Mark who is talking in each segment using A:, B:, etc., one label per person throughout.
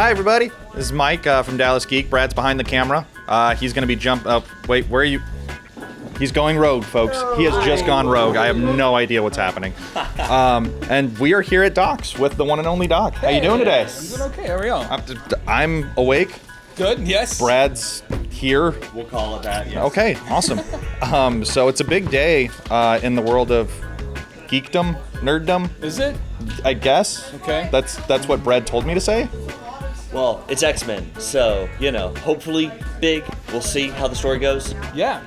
A: Hi, everybody. This is Mike from Dallas Geek. Brad's behind the camera. He's going to be wait, where are you? He's going rogue, folks. He has just gone rogue. I have no idea what's happening. And we are here at Doc's with the one and only Doc. How you doing today?
B: I'm doing okay. How are y'all?
A: I'm awake.
B: Good, yes.
A: Brad's here.
C: We'll call it that, yes.
A: Okay, awesome. So it's a big day in the world of geekdom, nerddom,
B: Is it?
A: I guess.
B: Okay.
A: That's what Brad told me to say.
C: Well, it's X-Men, so, hopefully big. We'll see how the story goes.
B: Yeah.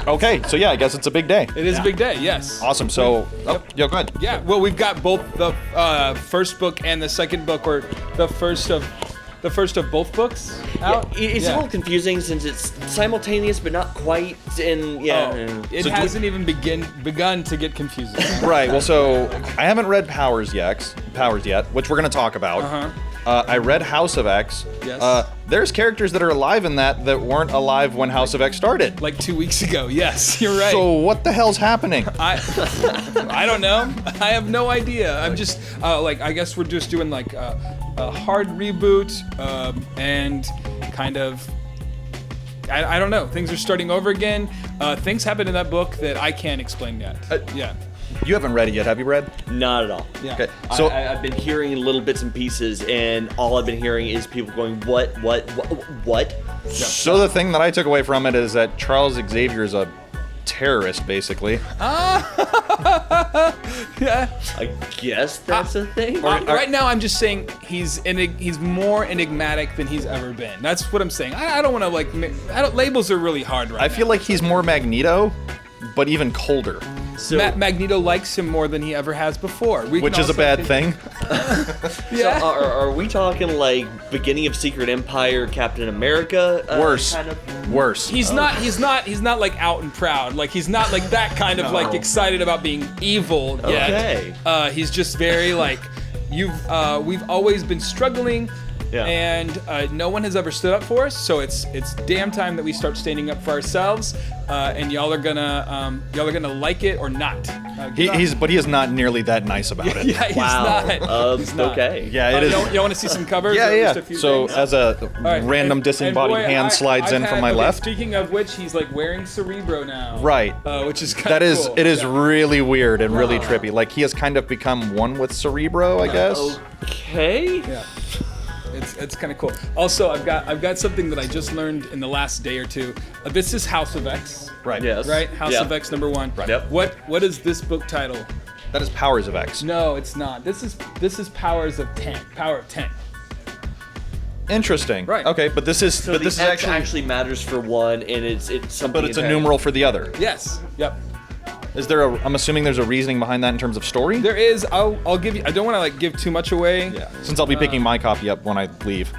A: Okay, so yeah, I guess it's a big day.
B: It is a big day, yes.
A: Awesome. So, go ahead.
B: Yeah, well, we've got both the first book and the second book, or the first of both books out.
C: Yeah, it's a little confusing since it's simultaneous but not quite, and
B: It hasn't even begun to get confusing.
A: Right. Well, so I haven't read Powers yet, which we're gonna talk about.
B: Uh-huh.
A: I read House of X.
B: Yes.
A: There's characters that are alive in that weren't alive when House of X started.
B: Like 2 weeks ago, yes, you're right.
A: So what the hell's happening?
B: I don't know. I have no idea. I'm just I guess we're just doing like a hard reboot and kind of. I don't know. Things are starting over again. Things happen in that book that I can't explain yet. Yeah.
A: You haven't read it yet, have you, Brad?
C: not at all.
B: Yeah.
A: Okay. So
C: I've been hearing little bits and pieces, and all I've been hearing is people going, what?
A: So the thing that I took away from it is that Charles Xavier is a terrorist, basically.
B: Yeah.
C: I guess that's a thing.
B: Right now, I'm just saying he's more enigmatic than he's ever been. That's what I'm saying. I don't want to labels are really hard right now.
A: I feel like he's more Magneto, but even colder,
C: So,
B: Magneto likes him more than he ever has before.
A: which is a bad thing.
B: Yeah.
C: so are we talking like beginning of Secret Empire, Captain America?
A: Worse.
C: Kind of?
A: Worse.
B: He's not like out and proud. Like he's not like that kind of like excited about being evil yet.
C: Okay.
B: He's just very like we've always been struggling.
C: Yeah.
B: And no one has ever stood up for us, so it's damn time that we start standing up for ourselves. And y'all are gonna like it or not.
A: He is not nearly that nice about it.
B: Yeah, he's
C: Wow.
B: not. He's not.
C: Okay.
A: Yeah, it is.
B: Y'all want to see some covers?
A: Yeah,
B: Or at
A: yeah.
B: least a few
A: So
B: things?
A: as a
B: All right,
A: random
B: and
A: disembodied
B: boy,
A: hand slides in from my left.
B: Speaking of which, he's like wearing Cerebro now.
A: Right.
B: Which is kind
A: That
B: of
A: is,
B: cool.
A: it is
B: Yeah.
A: really weird and really trippy. Like he has kind of become one with Cerebro, I guess.
C: Okay.
B: Yeah. It's kind of cool. Also, I've got something that I just learned in the last day or two. This is House of X,
A: Right.
C: Yes.
B: right? House
C: Yeah.
B: of X #1.
A: Right.
C: Yep.
B: What is this book title?
A: That is Powers of X.
B: No, it's not. This is Powers of 10. Power of 10.
A: Interesting.
B: Right.
A: Okay, but this is
C: So
A: but
C: the
A: this is
C: X
A: actually
C: matters for one, and it's something.
A: but it's a numeral for the other.
B: Yes. Yep.
A: Is there I'm assuming there's a reasoning behind that in terms of story?
B: There is. I'll give you. I don't want to like give too much away.
A: Yeah. Since I'll be picking my copy up when I leave.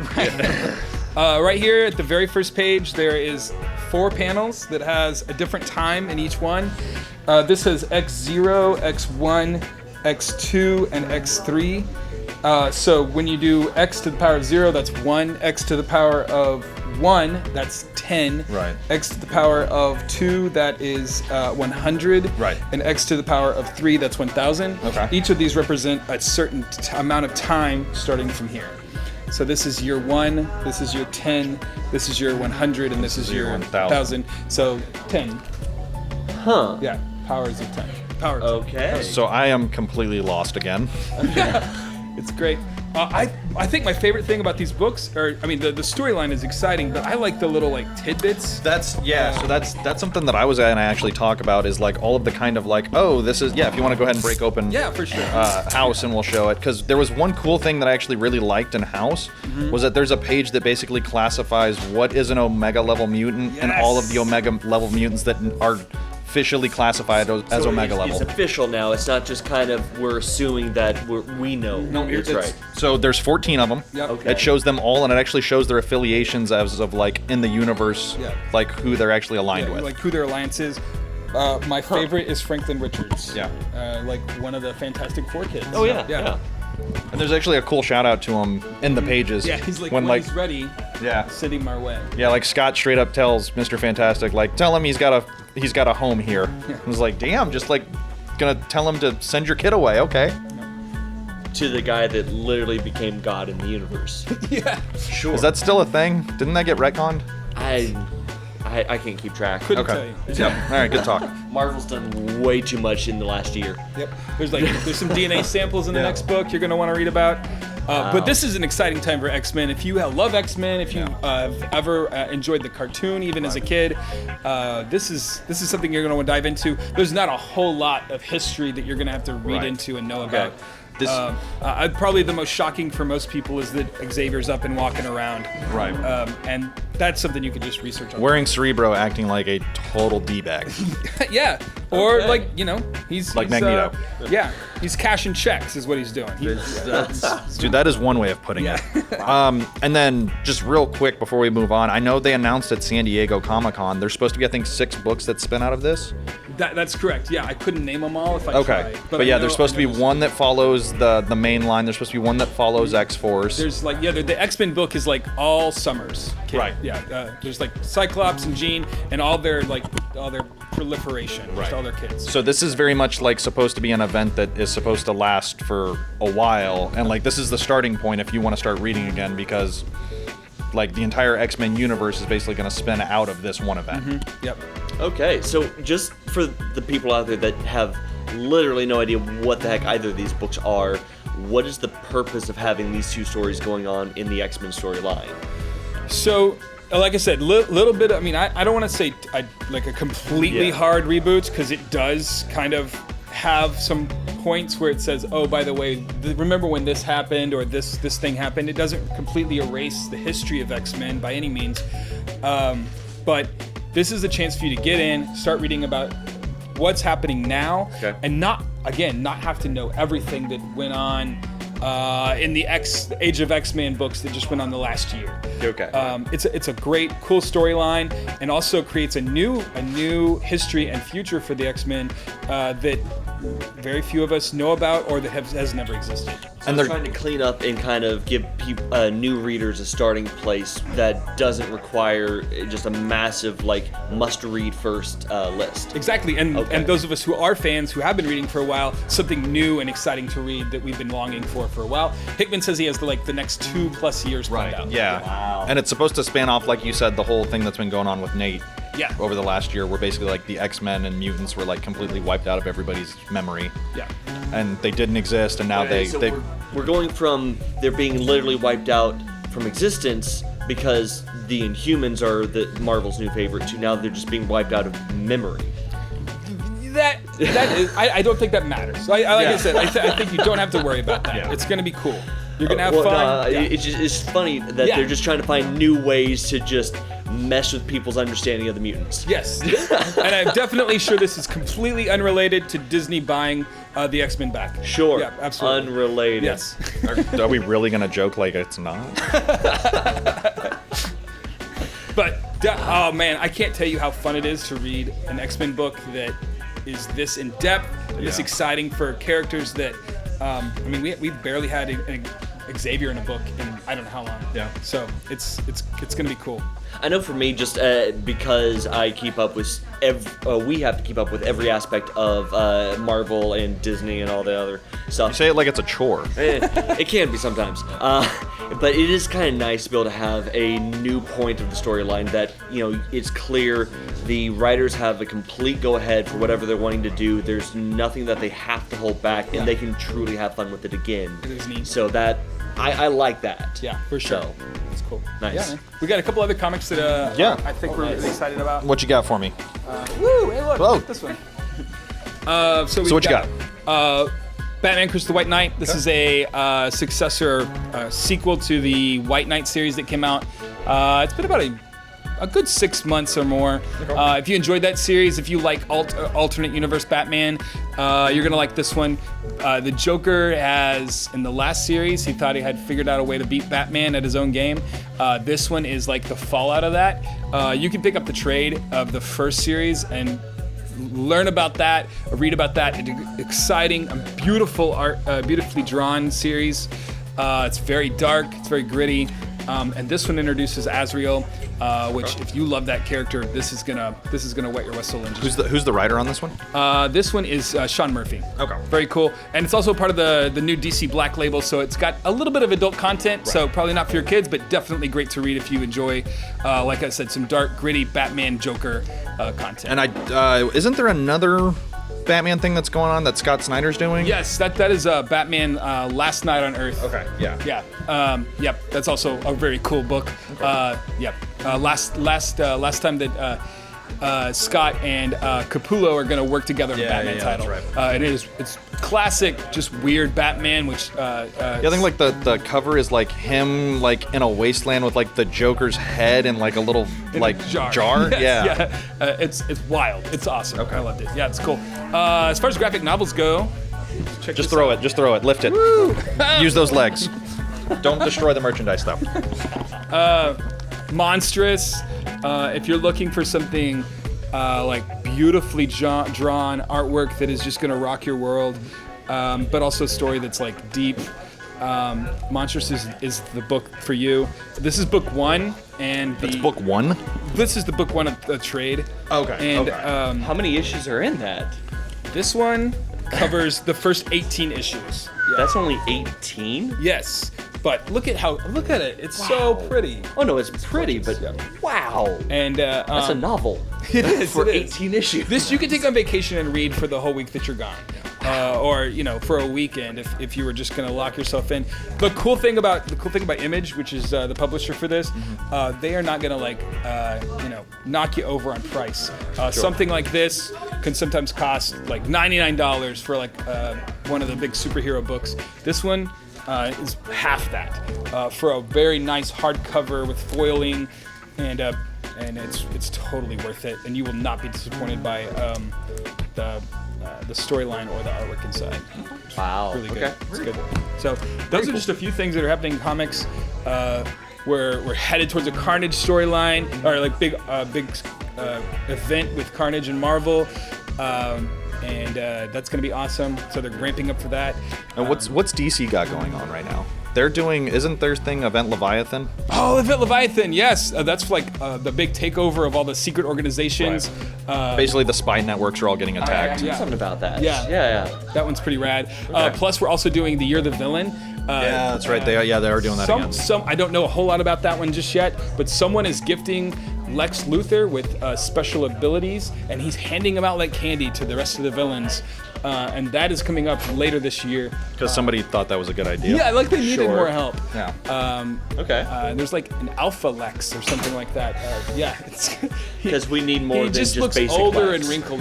B: Right here at the very first page, there is 4 panels that has a different time in each one. This has X0, X1, X2, and X3. So when you do X to the power of 0, that's 1. X to the power of 1, that's 10.
A: Right.
B: X to the power of 2, that is 100.
A: Right.
B: And X to the power of 3, that's 1000.
A: Okay.
B: Each of these represent a certain amount of time starting from here. So this is year 1, this is year 10, this is year 100, and this is year 1000. So 10.
C: Huh.
B: Yeah, powers of 10. Power of 10.
C: Okay.
A: So I am completely lost again.
B: It's great. I think my favorite thing about these books, the storyline is exciting, but I like the little like tidbits.
A: That's so that's something that I was gonna actually talk about is like all of the kind of like, oh, this is if you want to go ahead and break open
B: Yeah, for sure.
A: House and we'll show it, because there was one cool thing that I actually really liked in House was that there's a page that basically classifies what is an Omega level mutant and all of the Omega level mutants that are officially classified as
C: So
A: Omega
C: it's
A: level.
C: official now. It's not just kind of we're assuming that we know.
A: No,
C: it's
A: it's
C: right.
A: So there's 14 of them.
B: Yep.
C: Okay.
A: It shows them all, and it actually shows their affiliations as of like in the universe,
B: Yeah.
A: like who they're actually aligned with.
B: Like who their alliance is. My favorite is Franklin Richards.
A: Yeah.
B: Like one of the Fantastic Four kids.
C: Oh yeah.
A: And there's actually a cool shout out to him in the pages.
B: Yeah, he's like,
A: when
B: he's ready,
A: yeah,
B: send him our way.
A: yeah, like Scott straight up tells Mr. Fantastic, like, tell him he's got a home here.
B: Yeah.
A: I was like, damn, just like gonna tell him to send your kid away, okay.
C: to the guy that literally became God in the universe.
B: Yeah.
C: Sure.
A: Is that still a thing? Didn't that get retconned?
C: I can't keep track.
B: Couldn't tell
A: Okay.
B: you.
A: Yep. All right, good talk.
C: Marvel's done way too much in the last year.
B: Yep. There's some DNA samples in the next book you're going to want to read about. But this is an exciting time for X-Men. If you love X-Men, if you have ever enjoyed the cartoon, even as a kid, this is something you're going to want to dive into. There's not a whole lot of history that you're going to have to read into and know about.
A: This-
B: Probably the most shocking for most people is that Xavier's up and walking around.
A: Right.
B: And that's something you could just research on.
A: Wearing Cerebro acting like a total D-bag.
B: Yeah. Or
C: Okay.
B: he's
A: Magneto.
B: He's cashing checks is what he's doing.
A: Dude, that is one way of putting it. And then just real quick before we move on, I know they announced at San Diego Comic-Con there's supposed to be, I think, 6 books that spin out of this.
B: That's correct. Yeah, I couldn't name them all if I
A: Okay.
B: tried.
A: But yeah, there's supposed to be one that follows the main line. There's supposed to be one that follows X-Force.
B: There's the X-Men book is like all Summers. Kid.
A: Right.
B: Yeah. There's like Cyclops and Jean and all their proliferation. Just all their kids.
A: So this is very much like supposed to be an event that is supposed to last for a while, and like this is the starting point if you want to start reading again, because like the entire X-Men universe is basically going to spin out of this one event.
B: Yep.
C: Okay, so just for the people out there that have literally no idea what the heck either of these books are, what is the purpose of having these 2 stories going on in the X-Men storyline?
B: So, like I said, little bit. I mean, I don't want to say like a completely hard reboot, because it does kind of have some points where it says, oh, by the way, remember when this happened or this thing happened. It doesn't completely erase the history of X-Men by any means, but this is a chance for you to get in, start reading about what's happening now, and not have to know everything that went on in the Age of X-Men books that just went on the last year.
C: Okay.
B: It's a great, cool storyline, and also creates a new history and future for the X-Men that very few of us know about or that has never existed.
C: So they're trying to clean up and kind of give new readers a starting place that doesn't require just a massive must-read first list.
B: Exactly, and those of us who are fans who have been reading for a while, something new and exciting to read that we've been longing for a while. Hickman says he has the next 2+ years planned out.
A: Yeah.
C: Wow.
A: And it's supposed to span off, like you said, the whole thing that's been going on with Nate.
B: Yeah.
A: Over the last year, where basically the X-Men and mutants were completely wiped out of everybody's memory.
B: Yeah.
A: And they didn't exist, and now
C: we're going from they're being literally wiped out from existence because the Inhumans are Marvel's new favorite, to now they're just being wiped out of memory.
B: That is, I don't think that matters. I said, I think you don't have to worry about that.
A: Yeah.
B: it's going to be cool. You're going to have fun.
C: It's funny that they're just trying to find new ways to just mess with people's understanding of the mutants.
B: Yes. And I'm definitely sure this is completely unrelated to Disney buying the X-Men back.
C: Sure.
B: Yeah, absolutely.
C: Unrelated.
B: Yes.
A: Are we really gonna joke like it's not?
B: But, oh man, I can't tell you how fun it is to read an X-Men book that is this in-depth, this exciting for characters that, we barely had an Xavier in a book in I don't know how long.
A: Yeah.
B: So it's gonna be cool.
C: I know for me, just because I keep up with we have to keep up with every aspect of Marvel and Disney and all the other stuff.
A: You say it like it's a chore.
C: It can be sometimes, but it is kind of nice to be able to have a new point of the storyline that it's clear the writers have a complete go-ahead for whatever they're wanting to do. There's nothing that they have to hold back, and they can truly have fun with it again.
B: It is neat.
C: So that I like that.
B: Yeah, for sure.
C: So,
B: It's cool.
C: nice.
B: Yeah, man. We got a couple other comics that I think we're really excited about.
A: What you got for me?
B: Woo! Hey, look,
A: Whoa.
B: this one.
A: So what you got?
B: Batman: Curse of the White Knight. This is a successor sequel to the White Knight series that came out. It's been about a good 6 months or more. If you enjoyed that series, if you like alternate universe Batman, you're gonna like this one. The Joker has, in the last series, he thought he had figured out a way to beat Batman at his own game. This one is like the fallout of that. You can pick up the trade of the first series and learn about that, read about that. It's exciting, beautiful art, beautifully drawn series. It's very dark, it's very gritty. And this one introduces Azrael, which if you love that character, this is gonna wet your whistle. And
A: Who's the writer on this one?
B: This one is Sean Murphy.
A: Okay.
B: Very cool, and it's also part of the new DC Black label, so it's got a little bit of adult content. Right. So probably not for your kids, but definitely great to read if you enjoy, like I said, some dark, gritty Batman Joker content.
A: And isn't there another Batman thing that's going on that Scott Snyder's doing?
B: Yes, that is Batman Last Night on Earth.
A: Okay. Yeah.
B: Yeah. Yep. That's also a very cool book. Okay. Yep. Last time that Scott and Capullo are going to work together on a Batman title.
A: That's right.
B: And it's classic, just weird Batman, which
A: I think like the cover is like him like in a wasteland with like the Joker's head and like a little like jar.
B: Yes, yeah. It's wild. It's awesome. Okay. I loved it. Yeah, it's cool. As far as graphic novels go,
A: just throw it. Just throw it. Lift it. Woo! Use those legs. Don't destroy the merchandise though.
B: Monstrous. If you're looking for something like beautifully drawn artwork that is just going to rock your world, but also a story that's like deep, Monstrous is the book for you. This is book 1, and
A: That's book 1?
B: This is the book 1 of the trade.
A: Okay.
B: And
C: how many issues are in that?
B: this one covers the first 18 issues. Yeah.
C: That's only 18?
B: Yes. But look at it. It's so pretty.
C: Oh no, it's pretty, but wow.
B: And
C: that's a novel.
B: It is
C: for
B: it is.
C: 18 issues.
B: This you can take on vacation and read for the whole week that you're gone, or for a weekend if you were just gonna lock yourself in. The cool thing about Image, which is the publisher for this, they are not gonna knock you over on price. Sure. Something like this can sometimes cost like $99 for like one of the big superhero books. This one is half that for a very nice hardcover with foiling, and it's totally worth it, and you will not be disappointed by the storyline or the artwork inside.
C: Wow.
B: Really good.
C: Okay.
B: It's good. So those are just a few things that are happening in comics. We're headed towards a Carnage storyline, or like big event with Carnage and Marvel. And that's going to be awesome. So they're ramping up for that.
A: And what's DC got going on right now? They're doing, isn't their thing Event Leviathan?
B: Oh, Event Leviathan, yes. That's like the big takeover of all the secret organizations.
A: Right. Basically, the spy networks are all getting attacked.
C: Yeah. Something about that.
B: Yeah. That one's pretty rad. Okay. Plus, we're also doing the Year of the Villain.
A: Yeah, that's right. They are doing that again.
B: I don't know a whole lot about that one just yet, but someone is gifting Lex Luthor with special abilities, and he's handing them out like candy to the rest of the villains. And that is coming up later this year.
A: Because somebody thought that was a good idea.
B: Yeah, like they needed more help.
A: Yeah.
C: Okay.
B: There's like an Alpha Lex or something like that.
C: Because we need more than just basic
B: He just looks older
C: Lex.
B: and wrinkled.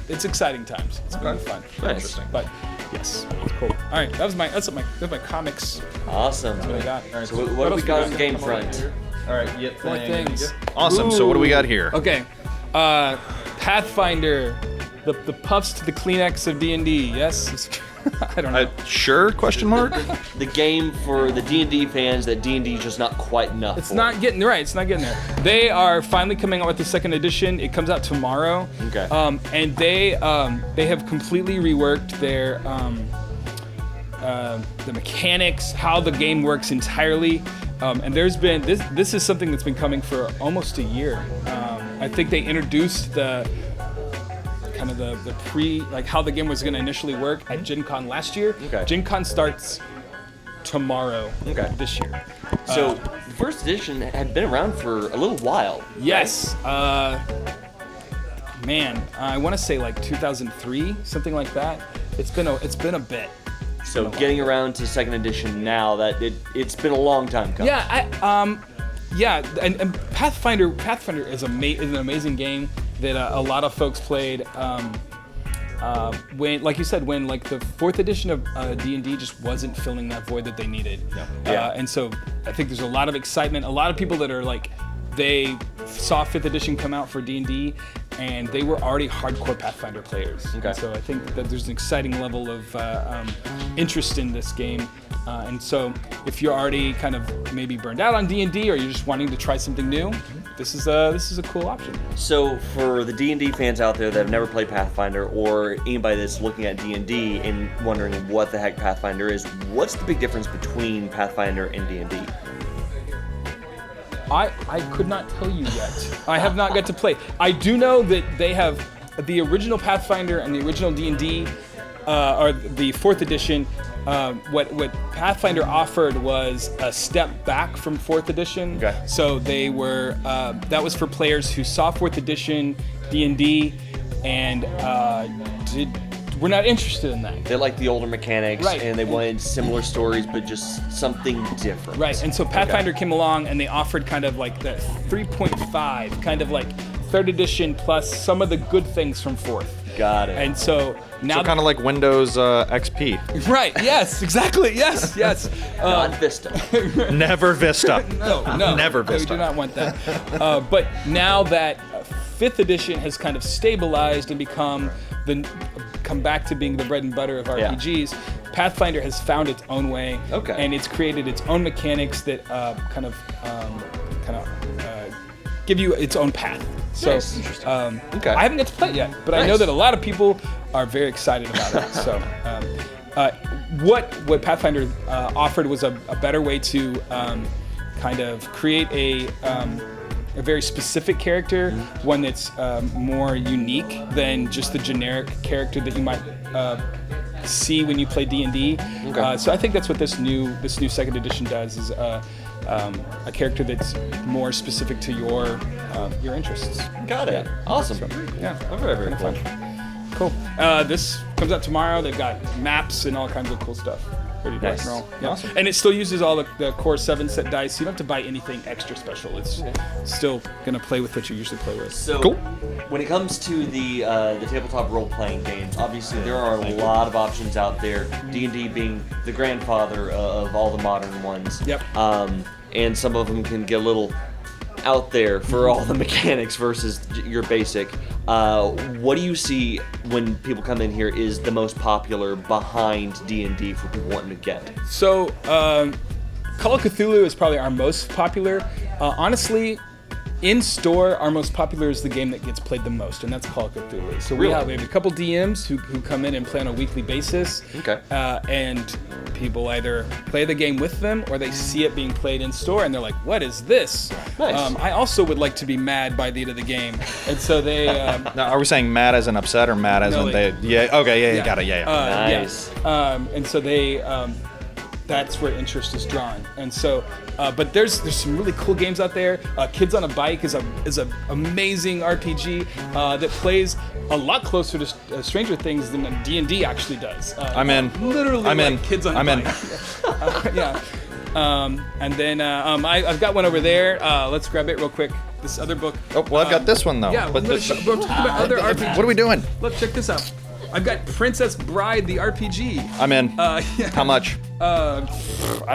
B: It's exciting times. It's gonna be fun.
C: Nice.
A: Interesting.
B: But yes, it's cool. All right, that's my comics.
C: Awesome.
B: That's what I got.
C: So what do we got on the game front?
A: All right. Yep.
B: More things.
A: Awesome. So what do we got here?
B: Okay. Pathfinder, the puffs to the Kleenex of D&D. Yes. I don't know.
A: Sure? Question mark.
C: The game for the D&D fans that D&D is just not quite enough
B: It's
C: for.
B: not getting there. They are finally coming out with the second edition. It comes out tomorrow.
C: Okay.
B: And they have completely reworked their the mechanics, how the game works entirely. And there's been this is something that's been coming for almost a year. I think they introduced the how the game was going to initially work at Gen Con last year.
C: Okay.
B: Gen Con starts tomorrow.
C: Okay.
B: This year.
C: So the first edition had been around for a little while.
B: Yes. Man, I want to say like 2003, something like that. It's been a bit.
C: So getting around to second edition now, that it's been a long time coming.
B: Yeah, and Pathfinder is an amazing game that a lot of folks played. When, like you said, when like the fourth edition of D&D just wasn't filling that void that they needed. And so I think there's a lot of excitement. A lot of people that are like, they saw fifth edition come out for D&D, and they were already hardcore Pathfinder players.
C: Okay.
B: And so I think that there's an exciting level of interest in this game. And so if you're already kind of maybe burned out on D&D, or you're just wanting to try something new, this is a cool option.
C: So for the D&D fans out there that have never played Pathfinder, or anybody that's looking at D&D and wondering what the heck Pathfinder is, what's the big difference between Pathfinder and D&D?
B: I could not tell you yet. I have not got to play. I do know that they have the original Pathfinder and the original D&D, or the 4th edition. What Pathfinder offered was a step back from 4th edition.
A: Okay.
B: So they were that was for players who saw 4th edition D&D and were not interested in that.
C: They like the older mechanics,
B: Right.
C: and they wanted similar stories, but just something different.
B: Right, and so Pathfinder came along and they offered kind of like the 3.5, kind of like 3rd edition plus some of the good things from 4th.
C: Got it.
B: And so now,
A: So kind of like Windows XP.
B: right? Yes, exactly. Yes, yes.
C: Not Vista.
A: Never Vista.
B: No,
A: Never
B: We
A: Vista.
B: do not want that. But now that 5th edition has kind of stabilized and come back to being the bread and butter of RPGs, Pathfinder has found its own way.
C: Okay.
B: And it's created its own mechanics that kind of give you its own path. So,
C: Nice. Interesting. Okay.
B: I haven't got to play it yet, but I know
C: Nice.
B: that a lot of people are very excited about it. So, what Pathfinder offered was a better way to kind of create a very specific character, one that's more unique than just the generic character that you might see when you play D&D.
C: Okay.
B: So I think that's what this new 2nd edition does, is a character that's more specific to your interests.
C: Got it. Awesome.
B: Yeah,
C: Very, very cool.
B: cool. This comes out tomorrow. They've got maps and all kinds of cool stuff. Ready to
C: Nice.
B: rock and roll. Yeah.
C: Awesome.
B: And it still uses all the core 7-set dice. You don't have to buy anything extra special. It's still gonna play with what you usually play with.
C: So,
A: Cool.
C: when it comes to the tabletop role-playing games, obviously there are a lot of options out there. D&D being the grandfather of all the modern ones.
B: Yep.
C: And some of them can get a little out there for all the mechanics versus your basic. What do you see when people come in here is the most popular behind D&D for people wanting to get?
B: So, Call of Cthulhu is probably our most popular. Honestly, in store, our most popular is the game that gets played the most, and that's Call of Cthulhu. So we
C: Really?
B: have a couple DMs who come in and play on a weekly basis.
C: Okay.
B: And people either play the game with them or they see it being played in store and they're like, "What is this?"
C: Nice.
B: I also would like to be mad by the end of the game, and so they.
A: Now, are we saying mad as in upset or mad as
B: No,
A: in they? Yeah. Okay. Yeah. Got it. Yeah.
C: Nice.
B: And so they, that's where interest is drawn. And so, but there's some really cool games out there. Kids on a Bike is a amazing RPG that plays a lot closer to Stranger Things than D&D actually does.
A: I'm in.
B: Literally,
A: I'm in.
B: like Kids on a
A: I'm in.
B: Bike. Yeah. And then I've got one over there. Let's grab it real quick. This other book.
A: Oh, well, I've got this one though.
B: Yeah,
A: But
B: we're talking about other RPGs.
A: what are we doing?
B: Look, check this out. I've got Princess Bride, the RPG.
A: I'm in.
B: Yeah.
A: How much?
B: I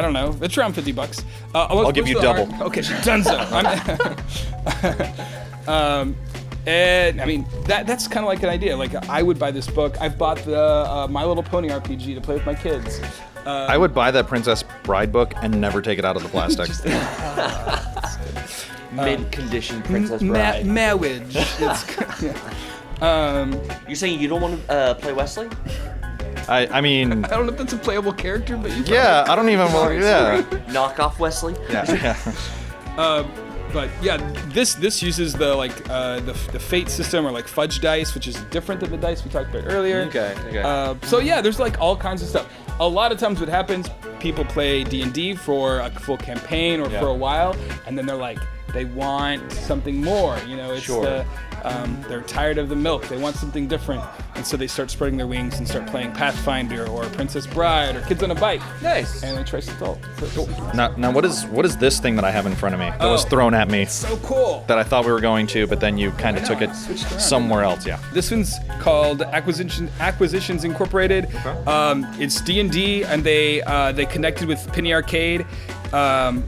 B: don't know. It's around $50.
A: I'll give you double.
B: Okay, dunzo. And I mean that's kind of like an idea. Like I would buy this book. I've bought the My Little Pony RPG to play with my kids.
A: I would buy that Princess Bride book and never take it out of the plastic.
C: Mid-condition Princess Bride.
B: Marriage.
C: You're saying you don't want to play Wesley?
A: I mean,
B: I don't know if that's a playable character, but you.
A: yeah. I don't even want. Yeah.
C: Knock off Wesley?
A: Yeah.
B: But yeah, this uses the the fate system or like fudge dice, which is different than the dice we talked about earlier.
C: Okay.
B: So yeah, there's like all kinds of stuff. A lot of times what happens, people play D&D for a full campaign or for a while, and then they're like, they want something more. You know, it's
C: Sure.
B: they're tired of the milk. They want something different, and so they start spreading their wings and start playing Pathfinder or Princess Bride or Kids on a Bike.
C: Nice.
B: And they try to adult.
A: Now, what is this thing that I have in front of me that was
B: Oh.
A: thrown at me
B: So cool.
A: that I thought we were going to, but then you kind of took it
B: switched around.
A: somewhere else? Yeah.
B: This one's called Acquisitions Incorporated. It's D&D, and they connected with Penny Arcade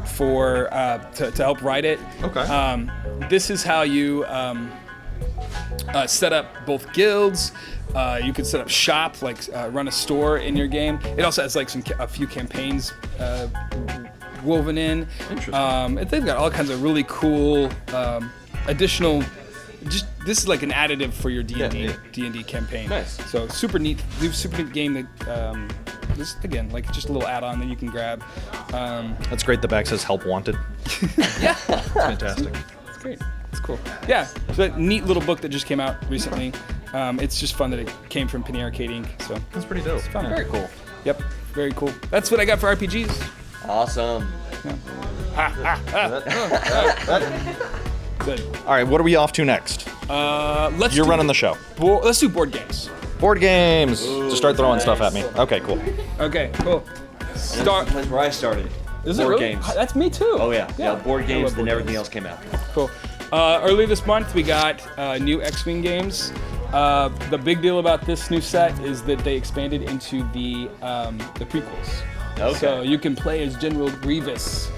B: for to help write it.
A: Okay.
B: This is how you set up both guilds. You can set up shop, like run a store in your game. It also has like a few campaigns woven in.
A: Interesting.
B: They've got all kinds of really cool additional. This is like an additive for your D&D campaign.
C: Nice.
B: So super neat game that this again, like just a little add-on that you can grab.
A: That's great. The back says "Help Wanted."
B: Yeah,
A: It's fantastic.
B: it's great. It's cool. Yeah, it's a neat little book that just came out recently. It's just fun that it came from Penny Arcade Inc. So
A: That's pretty dope.
B: it's fun.
C: Very cool.
B: Yep, very cool. That's what I got for RPGs.
C: Awesome.
B: Good.
A: All right, what are we off to next?
B: Let's.
A: You're
B: do
A: running the show.
B: Let's do board games.
A: Board games. Just start throwing stuff at me. Okay, cool.
B: Okay, cool.
C: That's the place where I started.
B: Is it
C: board
B: really?
C: games.
B: That's me too.
C: Oh yeah. Board
B: I
C: games.
B: love
C: Then
B: board
C: everything
B: games.
C: else came after.
B: Cool. Earlier this month, we got new X-Wing games. The big deal about this new set is that they expanded into the prequels.
C: Okay.
B: So you can play as General Grievous.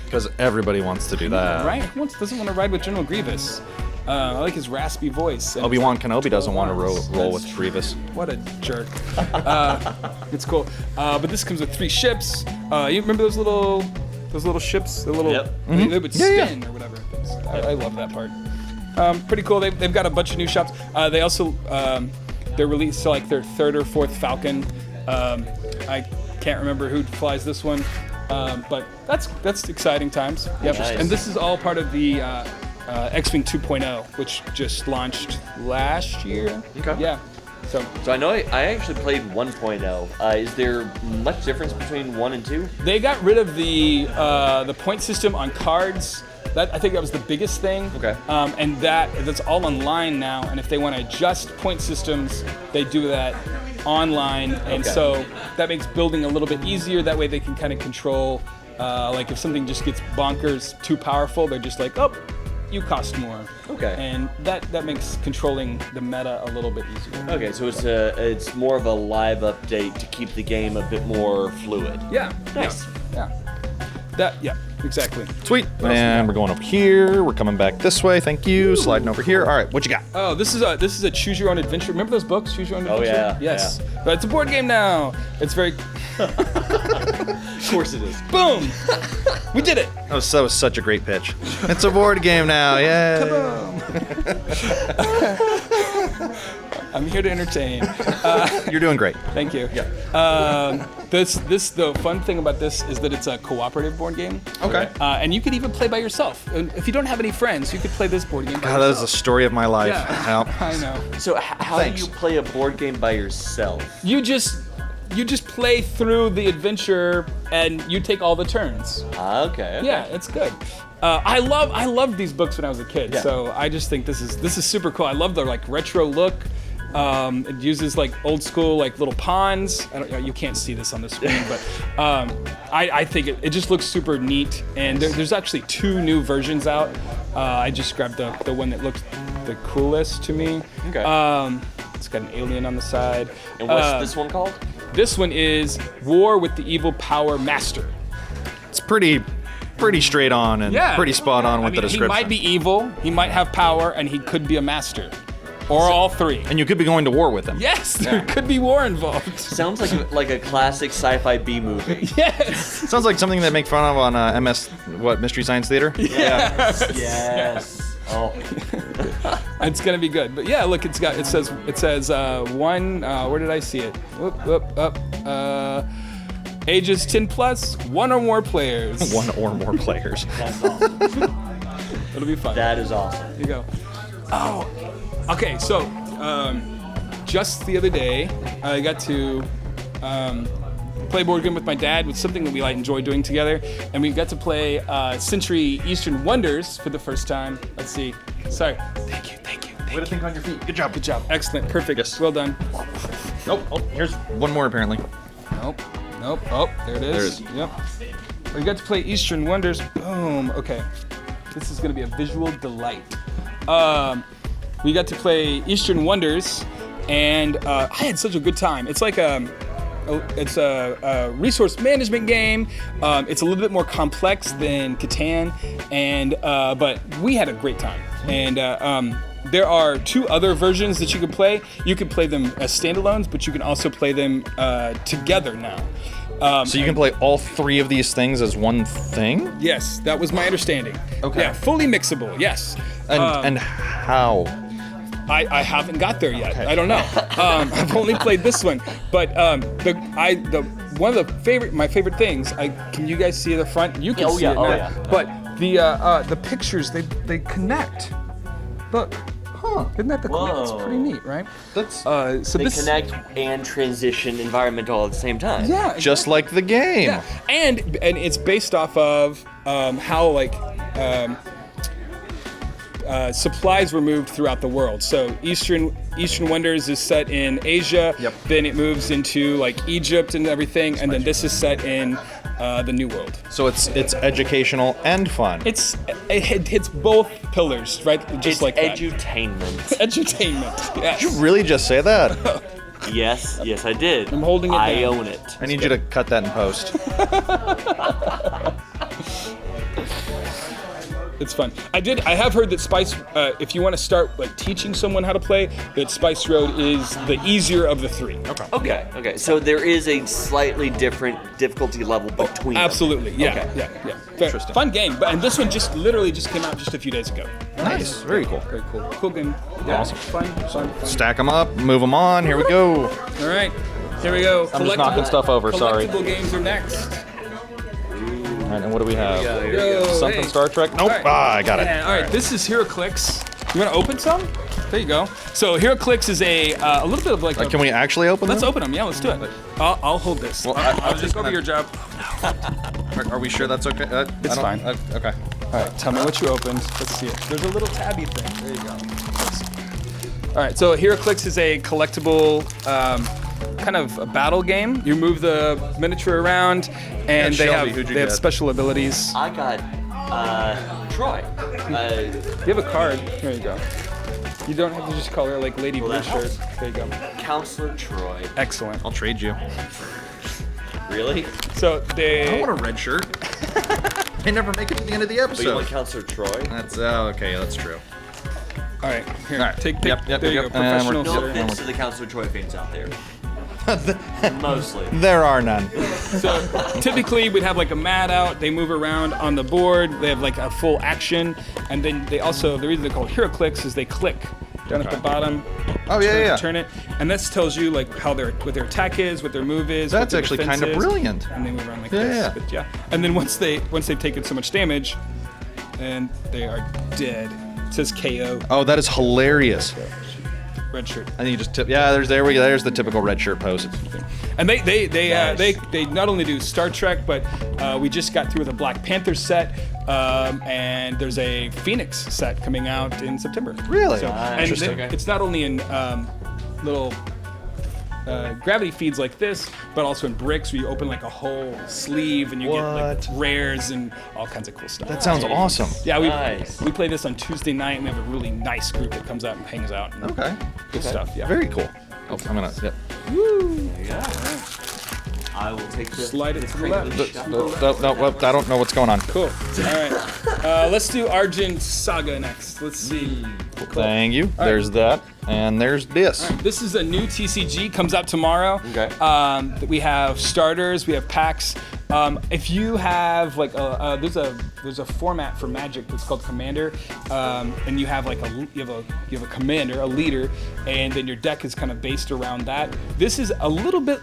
A: Because everybody wants to do that.
B: Right? Who doesn't want to ride with General Grievous? I like his raspy voice. and
A: Obi-Wan
B: his,
A: Kenobi doesn't want to
B: arms.
A: roll with
B: That's
A: Grievous.
B: What a jerk. It's cool. But this comes with 3 ships. You remember those little ships? The little
C: Yep.
B: they would
A: Yeah, yeah.
B: spin or whatever. I love that part. Pretty cool. They've got a bunch of new shops. They also they're released to like their 3rd or 4th Falcon. I can't remember who flies this one, but that's exciting times. Yep.
C: Nice.
B: And this is all part of the X-Wing 2.0, which just launched last year.
A: Okay.
B: Yeah. So
C: So I know I actually played 1.0. Is there much difference between 1 and 2?
B: they got rid of the point system on cards. I think that was the biggest thing.
C: Okay.
B: And that's all online now. And if they want to adjust point systems, they do that online. And
C: Okay.
B: so that makes building a little bit easier. That way they can kind of control, like if something just gets bonkers too powerful, they're just like, oh, you cost more.
C: Okay.
B: And that makes controlling the meta a little bit easier.
C: Okay, so it's more of a live update to keep the game a bit more fluid.
B: Yeah.
C: Nice.
B: Yeah. Yeah, exactly.
A: Sweet. And we're going over here. We're coming back this way. Thank you. Sliding over here. All right, what you got?
B: Oh, this is a choose your own adventure. Remember those books, Choose Your Own
C: Oh,
B: Adventure?
C: yeah,
B: Yes. But it's a board game now. It's very
C: Of course it is.
B: boom. We did it.
A: That was such a great pitch. It's a board game now. Yay.
B: I'm here to entertain.
A: You're doing great.
B: Thank you.
C: Yeah.
B: The fun thing about this is that it's a cooperative board game.
A: Okay.
B: And you could even play by yourself. And if you don't have any friends, you could play this board game by
A: God, that is the
B: yourself.
A: story of my life.
B: Yeah.
A: Yep.
B: I know.
C: So how
A: Thanks.
C: do you play a board game by yourself?
B: You just play through the adventure and you take all the turns.
C: Okay.
B: Yeah, it's good. I loved these books when I was a kid,
C: Yeah.
B: so I just think this is super cool. I love the like retro look. It uses like old school like little pawns. You can't see this on the screen, but I think it just looks super neat. And there's actually 2 new versions out. I just grabbed the one that looked the coolest to me.
C: Okay.
B: It's got an alien on the side.
C: And what's this one called?
B: This one is War with the Evil Power Master.
A: It's pretty straight on and pretty spot on with the description.
B: He might be evil, he might have power, and he could be a master. Or all 3.
A: And you could be going to war with him.
B: Yes, there could be war involved.
C: Sounds like a classic sci-fi B movie.
B: Yes.
A: Sounds like something they make fun of on Mystery Science Theater.
C: Yes. Oh.
B: It's gonna be good. But yeah, look, it says one. Where did I see it? Up. Ages 10 plus, 1 or more players.
A: 1 or more players.
C: That's awesome.
B: It'll be fun.
C: That is awesome.
B: Here you go. Oh. Okay, so just the other day, I got to play board game with my dad, with something that we like enjoy doing together, and we got to play Century Eastern Wonders for the first time. Let's see. Sorry. Thank you.
A: Way to think on your feet. Good job.
B: Good job. Excellent. Perfect.
A: Yes.
B: Well done.
A: Nope. Oh, here's 1 more apparently.
B: Nope. Oh, there it is.
A: There it is.
B: Yep. We got to play Eastern Wonders. Boom. Okay. This is gonna be a visual delight. We got to play Eastern Wonders, and I had such a good time. It's like it's a resource management game. It's a little bit more complex than Catan, and but we had a great time. And there are 2 other versions that you can play. You can play them as standalones, but you can also play them together now.
A: So you can play all 3 of these things as one thing?
B: Yes, that was my understanding.
A: Okay.
B: Yeah, fully mixable. Yes.
A: And how?
B: I haven't got there yet. I don't know. I've only played this one, but one of my favorite things. Can you guys see the front? You can see it now. But the pictures they connect. Look. Huh. Isn't that the cool? It's pretty neat, right?
A: That's
C: They connect and transition environment all at the same time.
B: Yeah, exactly.
A: just like the game.
B: Yeah, and it's based off of how supplies were moved throughout the world. So Eastern Wonders is set in Asia.
A: Yep.
B: Then it moves into like Egypt and everything, and then this is set in the New World.
A: So it's educational and fun.
B: It hits both pillars, right? Just
C: It's
B: like that.
C: edutainment.
B: Edutainment. Yes.
A: Did you really just say that?
C: Yes, I did.
B: I'm holding it
C: I
B: down.
C: own it.
A: I need you to cut that in post.
B: It's fun. I have heard that Spice, if you want to start like teaching someone how to play, that Spice Road is the easier of the three.
C: Okay. So there is a slightly different difficulty level between them.
B: Absolutely. Yeah.
C: Okay.
B: Yeah. Interesting. Fun game. And this one literally just came out just a few days ago.
A: Nice. Very cool.
B: Very cool. Cool game. Yeah.
A: Awesome.
B: Fun.
A: Stack them up, move them on. Here we go.
B: All right. Here we go.
A: I'm just knocking stuff over. Sorry.
B: Collectible games are next.
A: All right, and what do we have? Something
B: Hey.
A: Star Trek? Nope.
B: All right.
A: I got it.
B: Yeah, all right. This is HeroClix. You want to open some? There you go. So HeroClix is a little bit of like.
A: Can we actually open
B: Let's
A: them?
B: open them. Yeah, let's do it. I'll hold this.
A: Well,
B: I'll just go over your job.
A: Are we sure that's okay?
B: It's fine.
A: Okay.
B: All right. Tell me what you opened. Let's see it. There's a little tabby thing. There you go. All right. So HeroClix is a collectible. Kind of a battle game. You move the miniature around, and
A: Yeah,
B: they
A: Shelby, who'd you
B: have
A: get?
B: special abilities.
C: I got Troy.
B: You have a card. Here you go. You don't have to just call her like Lady Blue
C: that
B: Shirt.
C: helps.
B: There you go.
C: Counselor Troy.
B: Excellent.
A: I'll trade you.
C: Really?
B: So they.
A: I want a red shirt. I never make it to the end of the
C: But you want
A: episode.
C: Counselor Troy?
A: That's okay. That's true.
B: All right. Here.
A: All right.
B: Take.
A: Yep,
B: There you
A: yep.
B: go.
A: And
B: Professional.
C: No
B: shirt.
C: offense to the Counselor Troy fans out there. Mostly.
A: There are none.
B: So typically we'd have like a mat out. They move around on the board. They have like a full action, and then they also the reason they're called HeroClix is they click down at the bottom.
A: Oh yeah.
B: Turn it, and this tells you like what their attack is, what their move is.
A: That's
B: what their
A: actually
B: defense
A: kind of
B: is,
A: brilliant.
B: And they move around like
A: Yeah,
B: this.
A: yeah.
B: But yeah, and then once they've taken so much damage, and they are dead. It says KO.
A: Oh, that is hilarious.
B: Red shirt.
A: I think you just tip. Yeah, there we go. There's the typical red shirt pose.
B: And they
C: Nice.
B: not only do Star Trek, but we just got through with a Black Panther set, and there's a Phoenix set coming out in September.
A: Really?
B: So, and
A: Interesting.
B: it's not only in little gravity feeds like this, but also in bricks where you open like a whole sleeve and you get like
A: What?
B: rares and all kinds of cool stuff.
A: That sounds awesome.
B: Yeah,
C: Nice.
B: we play this on Tuesday night, and we have a really nice group that comes out and hangs out. And
A: Okay.
B: Good stuff. Yeah.
A: Very cool. Oh, I'm gonna. Yep.
C: Yeah. I will take the
B: Slide it to the
C: crank
B: left.
C: the shot.
A: No, I don't know what's going on.
B: Cool. All right. Let's do Argent Saga next. Let's see. Cool.
A: Thank you. There's that, and there's this.
B: This is a new TCG. Comes out tomorrow.
C: Okay.
B: We have starters. We have packs. If you have like there's a format for Magic that's called Commander, and you have like you have a commander, a leader, and then your deck is kind of based around that. This is a little bit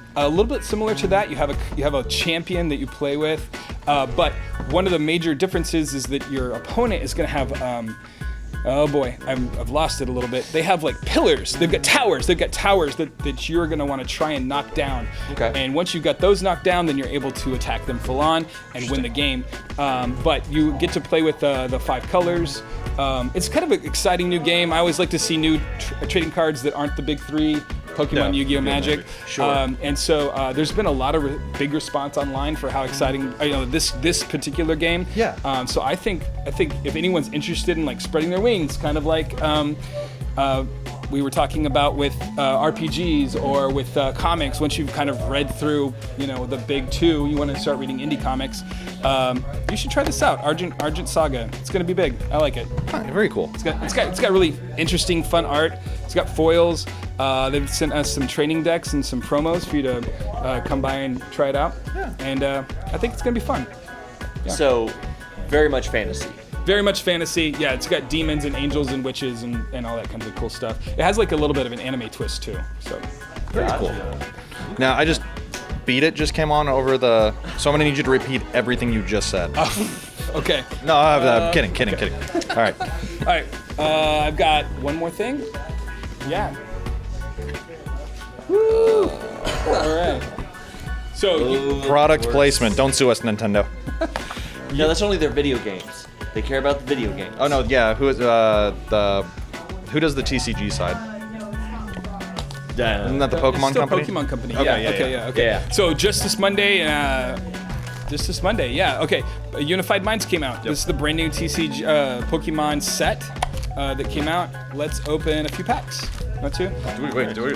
B: similar to that. You have a champion that you play with, but one of the major differences is that your opponent is going to have. Oh boy, I've lost it a little bit. They have like pillars. They've got towers. That you're gonna want to try and knock down.
C: Okay.
B: And once you've got those knocked down, then you're able to attack them full on and win the game. But you get to play with the 5 colors. It's kind of an exciting new game. I always like to see new trading cards that aren't the big 3. Pokemon,
A: Yeah,
B: Yu-Gi-Oh, Magic.
A: Sure.
B: And so there's been a lot of big response online for how exciting this particular game.
A: Yeah.
B: So I think if anyone's interested in like spreading their wings, kind of like we were talking about with RPGs or with comics, once you've kind of read through the big 2, you want to start reading indie comics. You should try this out, Argent Saga. It's gonna be big. I like it.
A: Very cool.
B: It's got really interesting, fun art. It's got foils. They've sent us some training decks and some promos for you to come by and try it out.
A: Yeah.
B: And I think it's gonna be fun. Yeah.
C: So, very much fantasy.
B: Very much fantasy. Yeah, it's got demons and angels and witches and all that kinds of cool stuff. It has like a little bit of an anime twist too. So very cool.
A: Now, I just beat it just came on over the. So I'm gonna need you to repeat everything you just said.
B: Okay.
A: No, I'm kidding. All right.
B: All right. I've got one more thing. Yeah. Woo. All right. So
A: Product placement. Don't sue us, Nintendo.
C: No, that's only their video games. They care about the video games.
A: Oh no, yeah. Who does the TCG side? Isn't that the Pokemon
B: still
A: company?
B: Pokemon Company.
A: Okay,
B: Yeah.
C: Yeah.
B: So just this Monday. Yeah. Okay. Unified Minds came out. This is the brand new TCG Pokemon set that came out. Let's open a few packs. Want to?
A: Wait, are we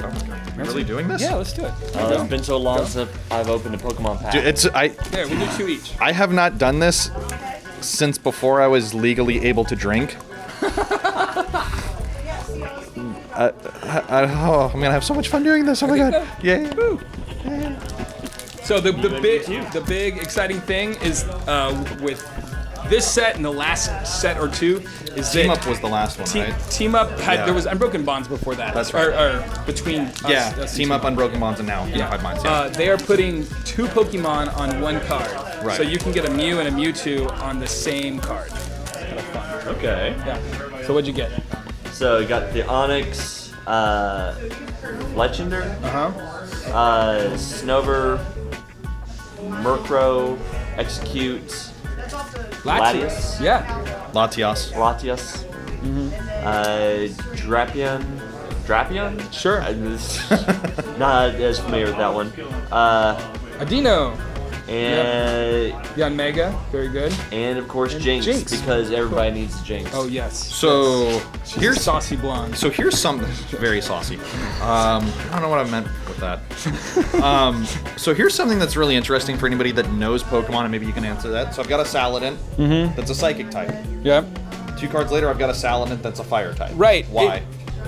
A: really doing this?
B: Yeah, let's do it.
C: It's been so long since I've opened a Pokemon pack.
A: Dude,
B: Yeah, we'll do 2 each.
A: I have not done this since before I was legally able to drink. I'm gonna have so much fun doing this. Oh my god! Yeah.
B: So the big exciting thing is with this set and the last set or two is
A: Team
B: that
A: Up was the last one, right?
B: Team Up had
A: Yeah.
B: there was Unbroken Bonds before that.
A: That's right.
B: Or between us,
A: Yeah.
B: us and
A: Team Up, Unbroken Bonds, and now Unified Minds. Yeah.
B: They are putting 2 Pokemon on 1 card.
A: Right.
B: So you can get a Mew and a Mewtwo on the same card. Kind of fun.
C: Okay.
B: Yeah. So what'd you get?
C: So you got the Onyx, Legender, Snover, Murkrow, Execute, Latias.
B: Yeah.
A: Latias.
C: Latias, Drapion?
B: Sure.
C: Not as familiar with that one.
B: Adino.
C: And
B: Yeah, Mega. Very good.
C: and of course Jinx,
B: Jinx.
C: because everybody needs a Jinx.
B: Oh yes.
A: So
B: She's a
A: here's
B: saucy blonde.
A: So here's something very saucy. I don't know what I meant with that. So here's something that's really interesting for anybody that knows Pokemon, and maybe you can answer that. So I've got a Saladin that's a Psychic type.
B: Yeah.
A: 2 cards later, I've got a Saladin that's a Fire type.
B: Right.
A: Why?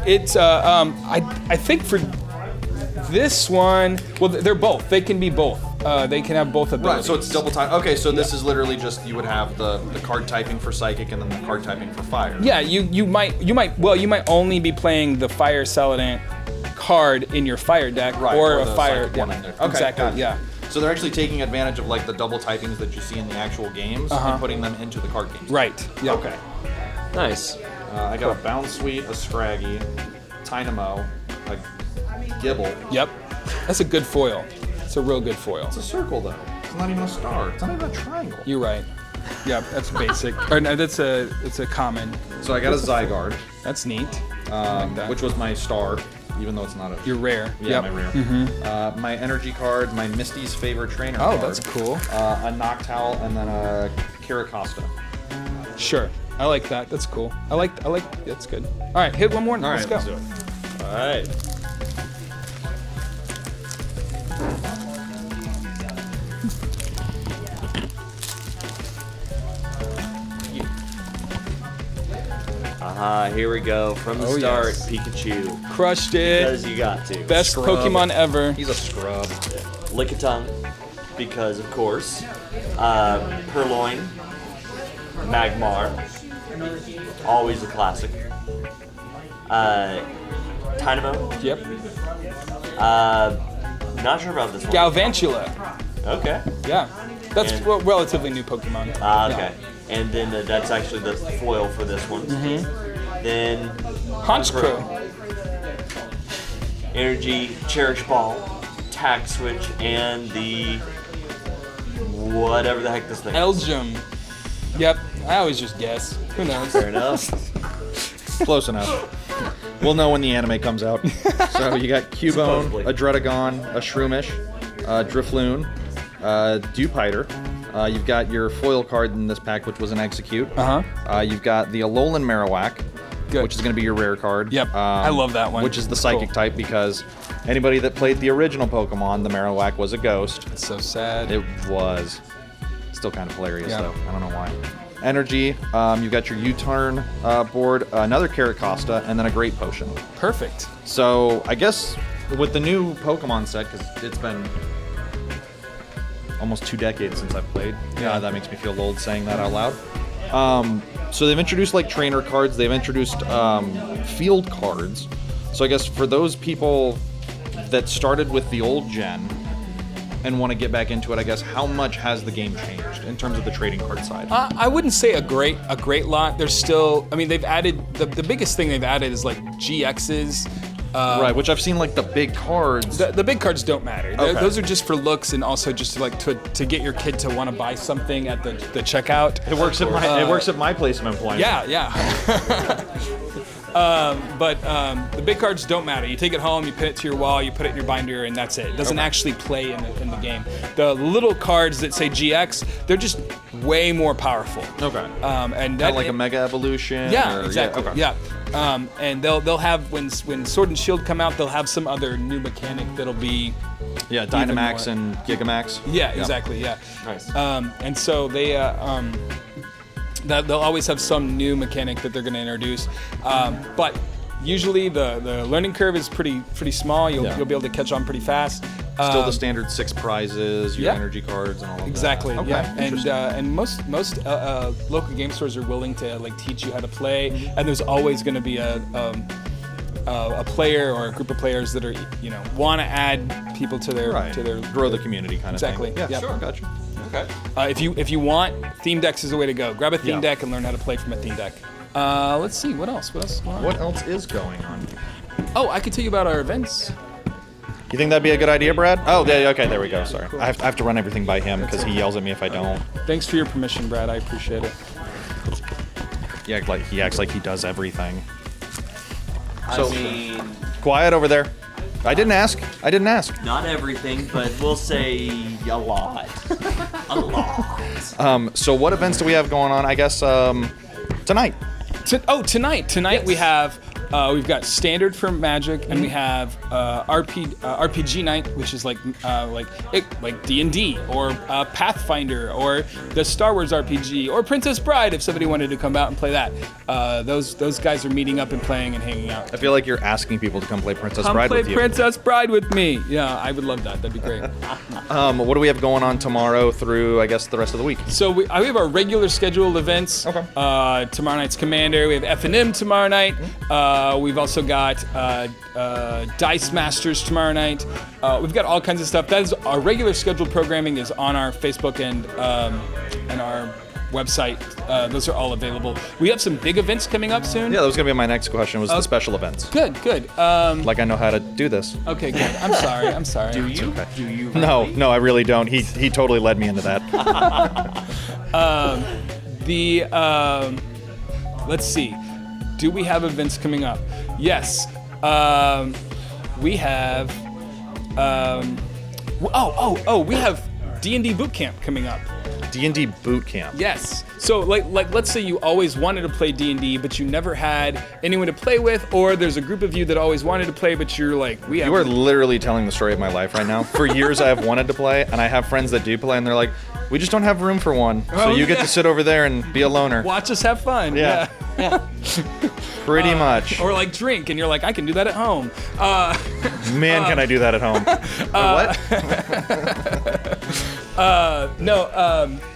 B: It's I think for this one, well, they're both. They can be both. They can have both abilities.
A: Right, so it's double type. Okay, so this is literally just you would have the card typing for Psychic and then the card typing for Fire.
B: Yeah, you might only be playing the Fire Saladin card in your Fire deck
A: Right,
B: or
A: or
B: a
A: the
B: Fire.
A: Psychic one in there. Okay,
B: exactly.
A: gotcha.
B: Yeah.
A: So they're actually taking advantage of like the double typings that you see in the actual games and putting them into the card games.
B: Right. Yeah.
A: Okay.
C: Nice.
A: I got a Bound Sweet, a Scraggy, Tynamo, a Gibble.
B: Yep. That's a good foil. It's a real good foil.
A: It's a circle though. It's not even a star. It's not even a triangle.
B: You're right. Yeah, that's basic. Or no, it's a common.
A: So I got a Zygarde,
B: That's neat. I like that.
A: which was my star, even though it's not a.
B: You're rare.
A: Yeah,
B: Yep.
A: my rare. My energy card, my Misty's favorite trainer
B: Oh,
A: card.
B: that's cool.
A: A Noctowl, and then a Kiracosta.
B: Sure. I like that. That's cool. I like. That's good. All right, hit one more.
A: All
B: Let's
A: right,
B: go.
A: let's do it.
C: All right. Here we go. From the
B: Oh,
C: start,
B: yes.
C: Pikachu.
B: Crushed it.
C: Because you got to.
B: Best
A: Scrub.
B: Pokemon ever.
A: He's a scrub.
C: Lickitung, because of course. Purloin. Magmar. Always a classic. Tynamo.
B: Yep.
C: Not sure about this one.
B: Galvantula.
C: Okay.
B: Yeah. That's
C: And-
B: relatively new Pokemon.
C: Okay. And then that's actually the foil for this one. Then
B: Honchkrow.
C: Energy, Cherish Ball, Tag Switch, and the whatever the heck this thing is.
B: Elgium. Yep. I always just guess. Who knows?
C: Fair enough.
A: Close enough. We'll know when the anime comes out. So you got Cubone,
C: Supposedly.
A: a Dredagon, a Shroomish, Drifloon, Dewpider. You've got your foil card in this pack, which was an Execute. You've got the Alolan Marowak,
B: Good.
A: which is going to be your rare card.
B: Yep. I love that one.
A: Which is the Psychic
B: Cool.
A: type because anybody that played the original Pokemon, the Marowak was a ghost.
B: It's so sad.
A: It was. Still kind of hilarious
B: Yeah.
A: though. I don't know why. Energy. You've got your U-turn board, another Kiracosta, and then a Great Potion.
B: Perfect.
A: So I guess with the new Pokemon set, because it's been almost 2 decades since I've played. Yeah, that makes me feel old saying that out loud. So they've introduced like trainer cards. They've introduced field cards. So I guess for those people that started with the old gen and want to get back into it, I guess how much has the game changed in terms of the trading card side?
B: I wouldn't say a great lot. There's still, I mean, they've added the biggest thing they've added is like GXs.
A: Right, which I've seen like the big cards.
B: The big cards don't matter.
A: Okay.
B: Those are just for looks and also just to get your kid to want to buy something at the checkout.
A: It works at my place of employment.
B: Yeah. But the big cards don't matter. You take it home, you put it to your wall, you put it in your binder, and that's it. It doesn't actually play in the game. The little cards that say GX, they're just way more powerful.
A: Okay.
B: And
A: Kind of like a Mega Evolution.
B: Yeah,
A: or,
B: exactly.
A: Okay.
B: Yeah. And they'll have when Sword and Shield come out, they'll have some other new mechanic that'll be.
A: Yeah, Dynamax and Gigamax.
B: Yeah, exactly. Yeah.
A: Nice.
B: And so they. That they'll always have some new mechanic that they're going to introduce, but usually the learning curve is pretty small. You'll be able to catch on pretty fast.
A: Still the standard 6 prizes, your
B: yeah.
A: energy cards, and all of
B: Exactly.
A: that.
B: Yeah.
A: Interesting.
B: And most local game stores are willing to like teach you how to play, and there's always going to be a player or a group of players that are want to add people to their
A: grow the community kind of
B: exactly.
A: thing. Yeah,
B: Yep.
A: sure, gotcha. Okay.
B: If you want, theme decks is the way to go. Grab a theme deck and learn how to play from a theme deck. Let's see, what else? What else is going on?
A: What else is going on?
B: Oh, I could tell you about our events.
A: You think that'd be a good idea, Brad? Oh, yeah, okay, there we go. Sorry, I have to run everything by him because he yells at me if I don't.
B: Thanks for your permission, Brad. I appreciate it.
A: Yeah, he acts like he does everything.
C: I mean,
A: Quiet over there. I didn't ask.
C: not everything, but we'll say a lot. A lot.
A: So what events do we have going on? I guess tonight.
B: Tonight we have we've got standard for Magic, and we have RPG night, which is like D&D or Pathfinder or the Star Wars RPG or Princess Bride if somebody wanted to come out and play that. Those guys are meeting up and playing and hanging out.
A: I feel like you're asking people to come play Princess
B: Come
A: Bride
B: play
A: with you.
B: Princess Bride with me. Yeah, I would love that. That'd be great.
A: What do we have going on tomorrow through, I guess, the rest of the week?
B: So we have our regular scheduled events.
A: Okay.
B: Tomorrow night's Commander. We have F&M tomorrow night. We've also got Dice Masters tomorrow night. We've got all kinds of stuff. That is our regular scheduled programming is on our Facebook and our website. Those are all available. We have some big events coming up soon.
A: Yeah, that was gonna be my next question. Was the special events?
B: Good.
A: Like I know how to do this.
B: Okay, good. I'm sorry.
C: Do you?
A: okay.
C: Do you?
A: No, I really don't. He totally led me into that.
B: Let's see. Do we have events coming up? Yes. We have. We have D&D boot camp coming up.
A: D&D boot camp.
B: Yes. So like let's say you always wanted to play D&D, but you never had anyone to play with, or there's a group of you that always wanted to play, but you're like,
A: You are literally telling the story of my life right now. For years I have wanted to play, and I have friends that do play, and they're like, we just don't have room for one. So you get to sit over there and be a loner.
B: watch us have fun.
A: Yeah. Pretty much.
B: Or like drink, and you're like, I can do that at home.
A: Man, can I do that at home. What?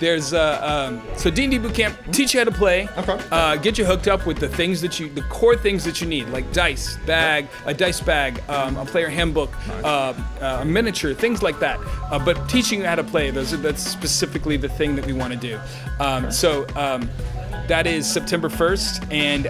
B: There's so D&D boot camp teach you how to play.
A: Okay.
B: Get you hooked up with the core things that you need, like a dice bag, a player handbook, a miniature, things like that. But teaching you how to play, that's specifically the thing that we want to do. That is September 1st, and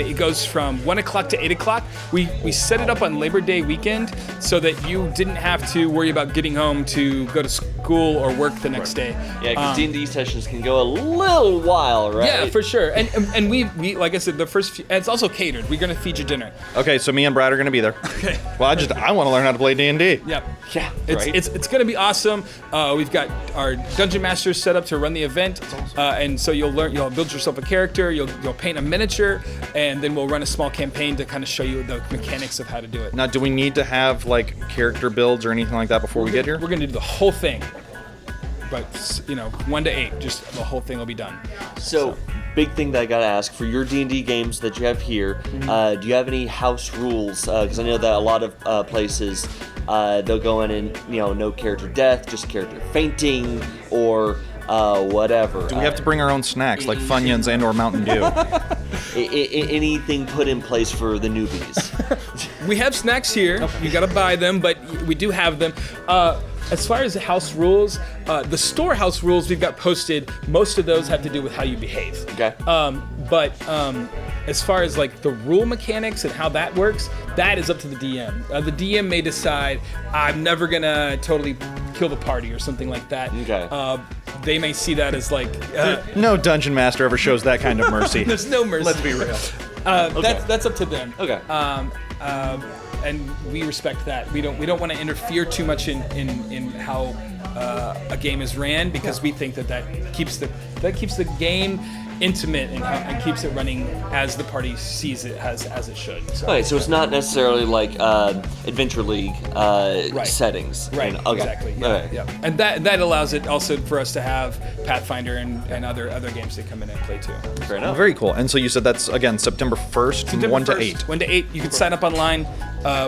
B: it goes from 1 o'clock to 8 o'clock. We set it up on Labor Day weekend so that you didn't have to worry about getting home to go to school or work the next day.
C: Yeah, because D&D sessions can go a little while, right?
B: Yeah, for sure. And we like I said, the first few, and it's also catered. We're gonna feed you dinner.
A: Okay, so me and Brad are gonna be there.
B: Okay.
A: Well, I want to learn how to play D&D.
B: Yep.
C: Yeah, right?
B: It's gonna be awesome. We've got our dungeon masters set up to run the event, and so you'll build yourself a character. You'll paint a miniature, and then we'll run a small campaign to kind of show you the mechanics of how to do it.
A: Now, do we need to have like character builds or anything like that before we get here?
B: We're gonna do the whole thing, but 1 to 8, just the whole thing will be done.
C: So, big thing that I gotta ask, for your D&D games that you have here, do you have any house rules? Because I know that a lot of places, they'll go in and, no character death, just character fainting, or whatever.
A: Do we have to bring our own snacks like Funyuns and or Mountain Dew?
C: Anything put in place for the newbies?
B: We have snacks here. You gotta buy them, but we do have them. As far as the house rules, the storehouse rules we've got posted, most of those have to do with how you behave.
C: Okay.
B: But as far as like the rule mechanics and how that works, that is up to the DM. The DM may decide, I'm never gonna totally kill the party or something like that.
C: Okay.
B: They may see that as like...
A: No dungeon master ever shows that kind of mercy.
B: There's no mercy.
A: Let's be real.
B: That's up to them.
C: Okay.
B: And we respect that. We don't want to interfere too much in how a game is ran, because we think that keeps the game intimate and keeps it running as the party sees it as it should. So.
C: Okay, so it's not necessarily like Adventure League settings.
B: Right.
C: Okay.
B: Exactly. Yeah.
C: Okay.
B: Yeah. And that allows it also for us to have Pathfinder and other games that come in and play too.
C: Fair enough.
A: Very cool. And so you said that's, again, September 1st,
B: September
A: 1 to
B: 1st,
A: 8.
B: 1 to 8. You can sign up online.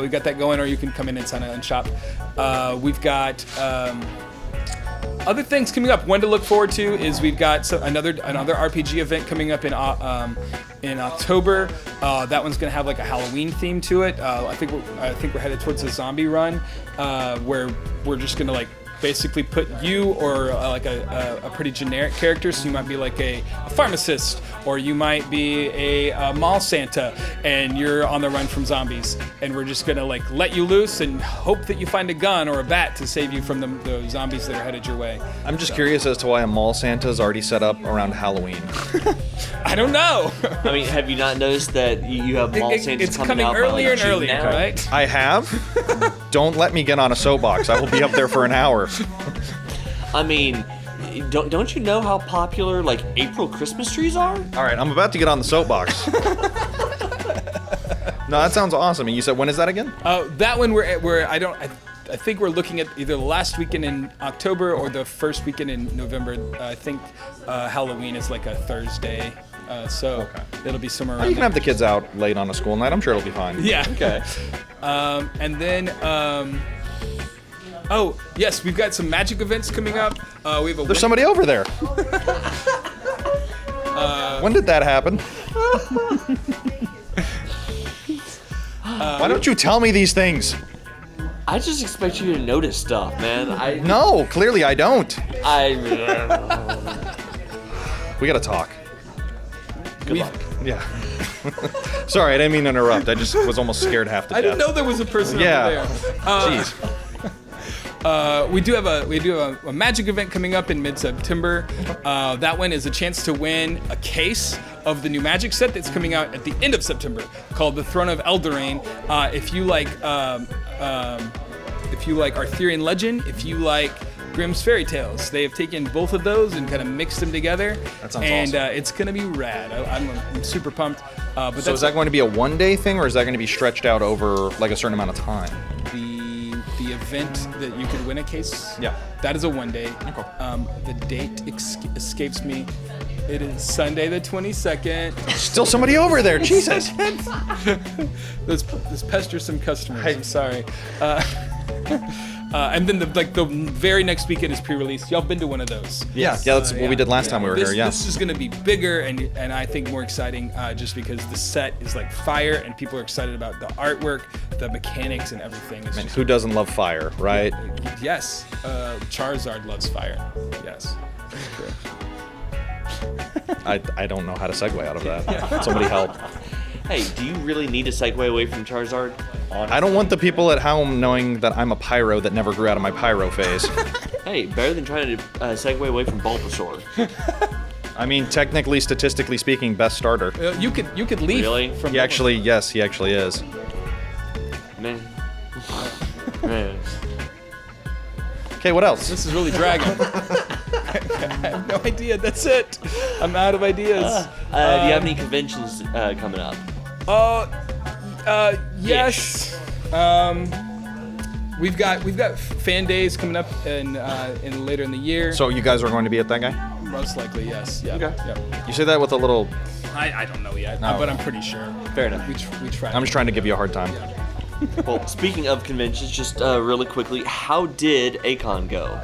B: We've got that going, or you can come in and sign up and shop. We've got other things coming up. One to look forward to is we've got another RPG event coming up in October. That one's going to have like a Halloween theme to it. I think we're headed towards a zombie run, where we're just going to like basically put you or like a pretty generic character. So you might be like a pharmacist, or you might be a mall Santa, and you're on the run from zombies. And we're just gonna like let you loose and hope that you find a gun or a bat to save you from the zombies that are headed your way.
A: I'm just curious as to why a mall Santa is already set up around Halloween.
B: I don't know.
C: I mean, have you not noticed that you have mall Santas
B: It's
C: coming
B: coming
C: out
B: earlier and
C: June
B: earlier,
C: now?
B: right?
A: I have. Don't let me get on a soapbox. I will be up there for an hour.
C: I mean, don't you know how popular like April Christmas trees are?
A: All right, I'm about to get on the soapbox. No, that sounds awesome. And you said, when is that again?
B: That one I think we're looking at either the last weekend in October or the first weekend in November. I think Halloween is like a Thursday, so it'll be somewhere around
A: You can
B: there.
A: have the kids out late on a school night. I'm sure it'll be fine.
B: Yeah.
C: Okay.
B: And then, oh yes, we've got some magic events coming up. We have a
A: There's somebody over there. When did that happen? Why don't you tell me these things?
C: I just expect you to notice stuff, man.
A: No, clearly I don't. We gotta talk.
C: Good luck.
A: Yeah. Sorry, I didn't mean to interrupt. I just was almost scared half to
B: I
A: death.
B: didn't know there was a person
A: Yeah.
B: over there.
A: Jeez.
B: We do have a magic event coming up in mid-September. That one is a chance to win a case of the new magic set that's coming out at the end of September, called the Throne of Eldraine. If you like Arthurian legend, if you like Grimm's fairy tales, they have taken both of those and kind of mixed them together.
A: That sounds
B: and
A: awesome.
B: it's gonna be rad. I'm super pumped. But
A: So
B: that's
A: is that going to be a one-day thing, or is that going to be stretched out over like a certain amount of time?
B: the event that you could win a case.
A: Yeah.
B: That is a 1 day.
A: Okay.
B: The date escapes me. It is Sunday the 22nd.
A: Still somebody over there. Jesus.
B: Let's pester some customers. I'm sorry. And then the very next weekend is pre-release. Y'all been to one of those?
A: Yeah, that's what we did last time we were here. Yeah.
B: This is going to be bigger and I think more exciting, just because the set is like fire and people are excited about the artwork, the mechanics, and everything. It's
A: Man,
B: just-
A: who doesn't love fire, right?
B: Yes. Charizard loves fire. Yes. True.
A: I don't know how to segue out of that. Somebody help.
C: Hey, do you really need to segue away from Charizard?
A: I don't want the people at home knowing that I'm a pyro that never grew out of my pyro phase.
C: Hey, better than trying to segue away from Bulbasaur.
A: I mean, technically, statistically speaking, best starter.
B: You could leave.
C: Really?
B: From
A: He actually is.
C: Man. Man.
A: Okay, what else?
B: This is really dragging. I have no idea. That's it. I'm out of ideas.
C: Do you have any conventions coming up?
B: Yes. We've got fan days coming up in later in the year.
A: So you guys are going to be at that guy?
B: Most likely, yes. Yeah.
C: Okay.
B: Yeah.
A: You say that with a little...
B: I don't know yet,
A: No.
B: but I'm pretty sure.
C: Fair enough.
B: We tried.
A: I'm just trying to give you a hard time.
C: Well, speaking of conventions, just really quickly, how did A-Con go?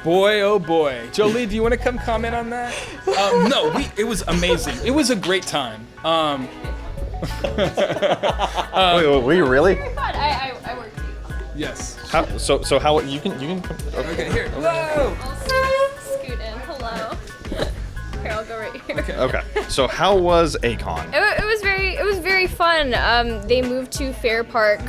B: Boy, oh boy. Jolie, do you want to come comment on that? No, it was amazing. It was a great time.
A: Wait, were you really?
D: Very fun. I worked too.
B: Yes.
A: So how you can
B: Okay, here. Whoa!
D: I'll scoot in. Hello. Here, I'll go right here.
A: Okay. So how was A-Con?
D: It was very fun. They moved to Fair Park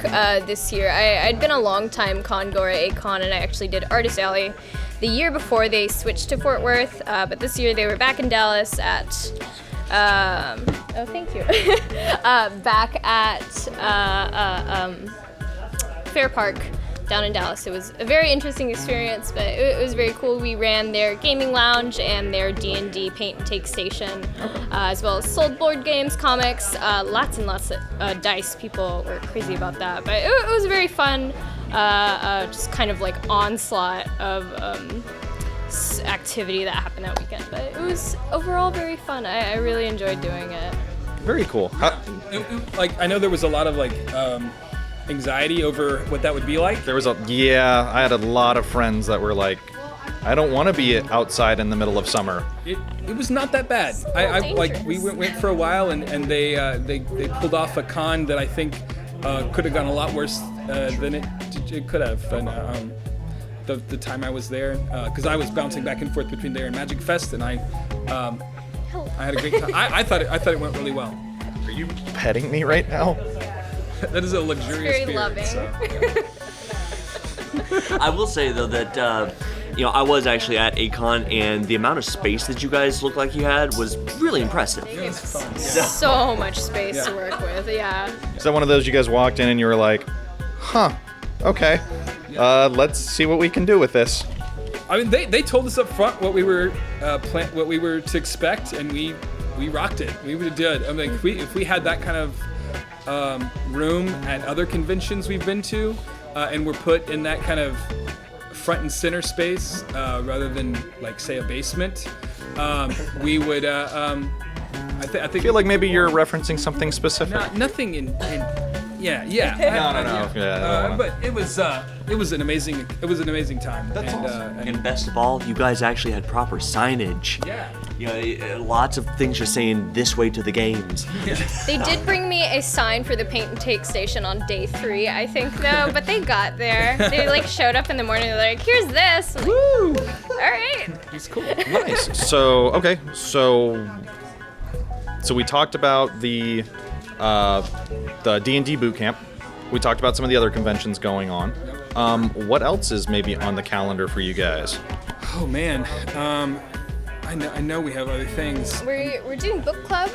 D: this year. I'd been a long time con goer at A-Con, and I actually did Artist Alley. The year before they switched to Fort Worth, but this year they were back in Dallas at. Oh, thank you. Back at Fair Park down in Dallas. It was a very interesting experience, but it was very cool. We ran their gaming lounge and their D&D paint and take station, as well as sold board games, comics, lots and lots of dice. People were crazy about that, but it was very fun. Just kind of like onslaught of activity that happened that weekend, but it was overall very fun. I really enjoyed doing it.
A: Very cool.
B: Like, I know there was a lot of like anxiety over what that would be like.
A: I had a lot of friends that were like, I don't want to be outside in the middle of summer.
B: It was not that bad. I like we went for a while and they pulled off a con that I think could have gone a lot worse than it could have. And the time I was there, because I was bouncing back and forth between there and Magic Fest, and I had a great time. I thought it went really well.
A: Are you petting me right now?
B: That is a luxurious
D: Very
B: beard.
D: loving.
B: So.
C: I will say though that I was actually at A-Con, and the amount of space that you guys looked like you had was really impressive.
B: It was fun.
D: So much space to work with, yeah.
A: Is that one of those you guys walked in and you were like, huh, okay, let's see what we can do with this?
B: I mean, they told us up front what we were what we were to expect, and we rocked it. We did. I mean, if we had that kind of room at other conventions we've been to, and we're put in that kind of front and center space rather than like say a basement, we would. I
A: feel like maybe you're referencing something specific.
B: Nothing in yeah.
A: No. Yeah.
B: But it was an amazing time.
A: That's
B: awesome.
C: And best of all, you guys actually had proper signage.
B: Yeah.
C: Lots of things just saying this way to the games.
D: They did bring me a sign for the paint and take station on day 3, I think, though, but they got there. They like showed up in the morning. They're like, "Here's this." I'm like,
B: Woo!
D: all right.
B: It's cool.
A: Nice. So we talked about the D&D boot camp. We talked about some of the other conventions going on. What else is maybe on the calendar for you guys?
B: Oh man, I know we have other things.
D: We're doing book club.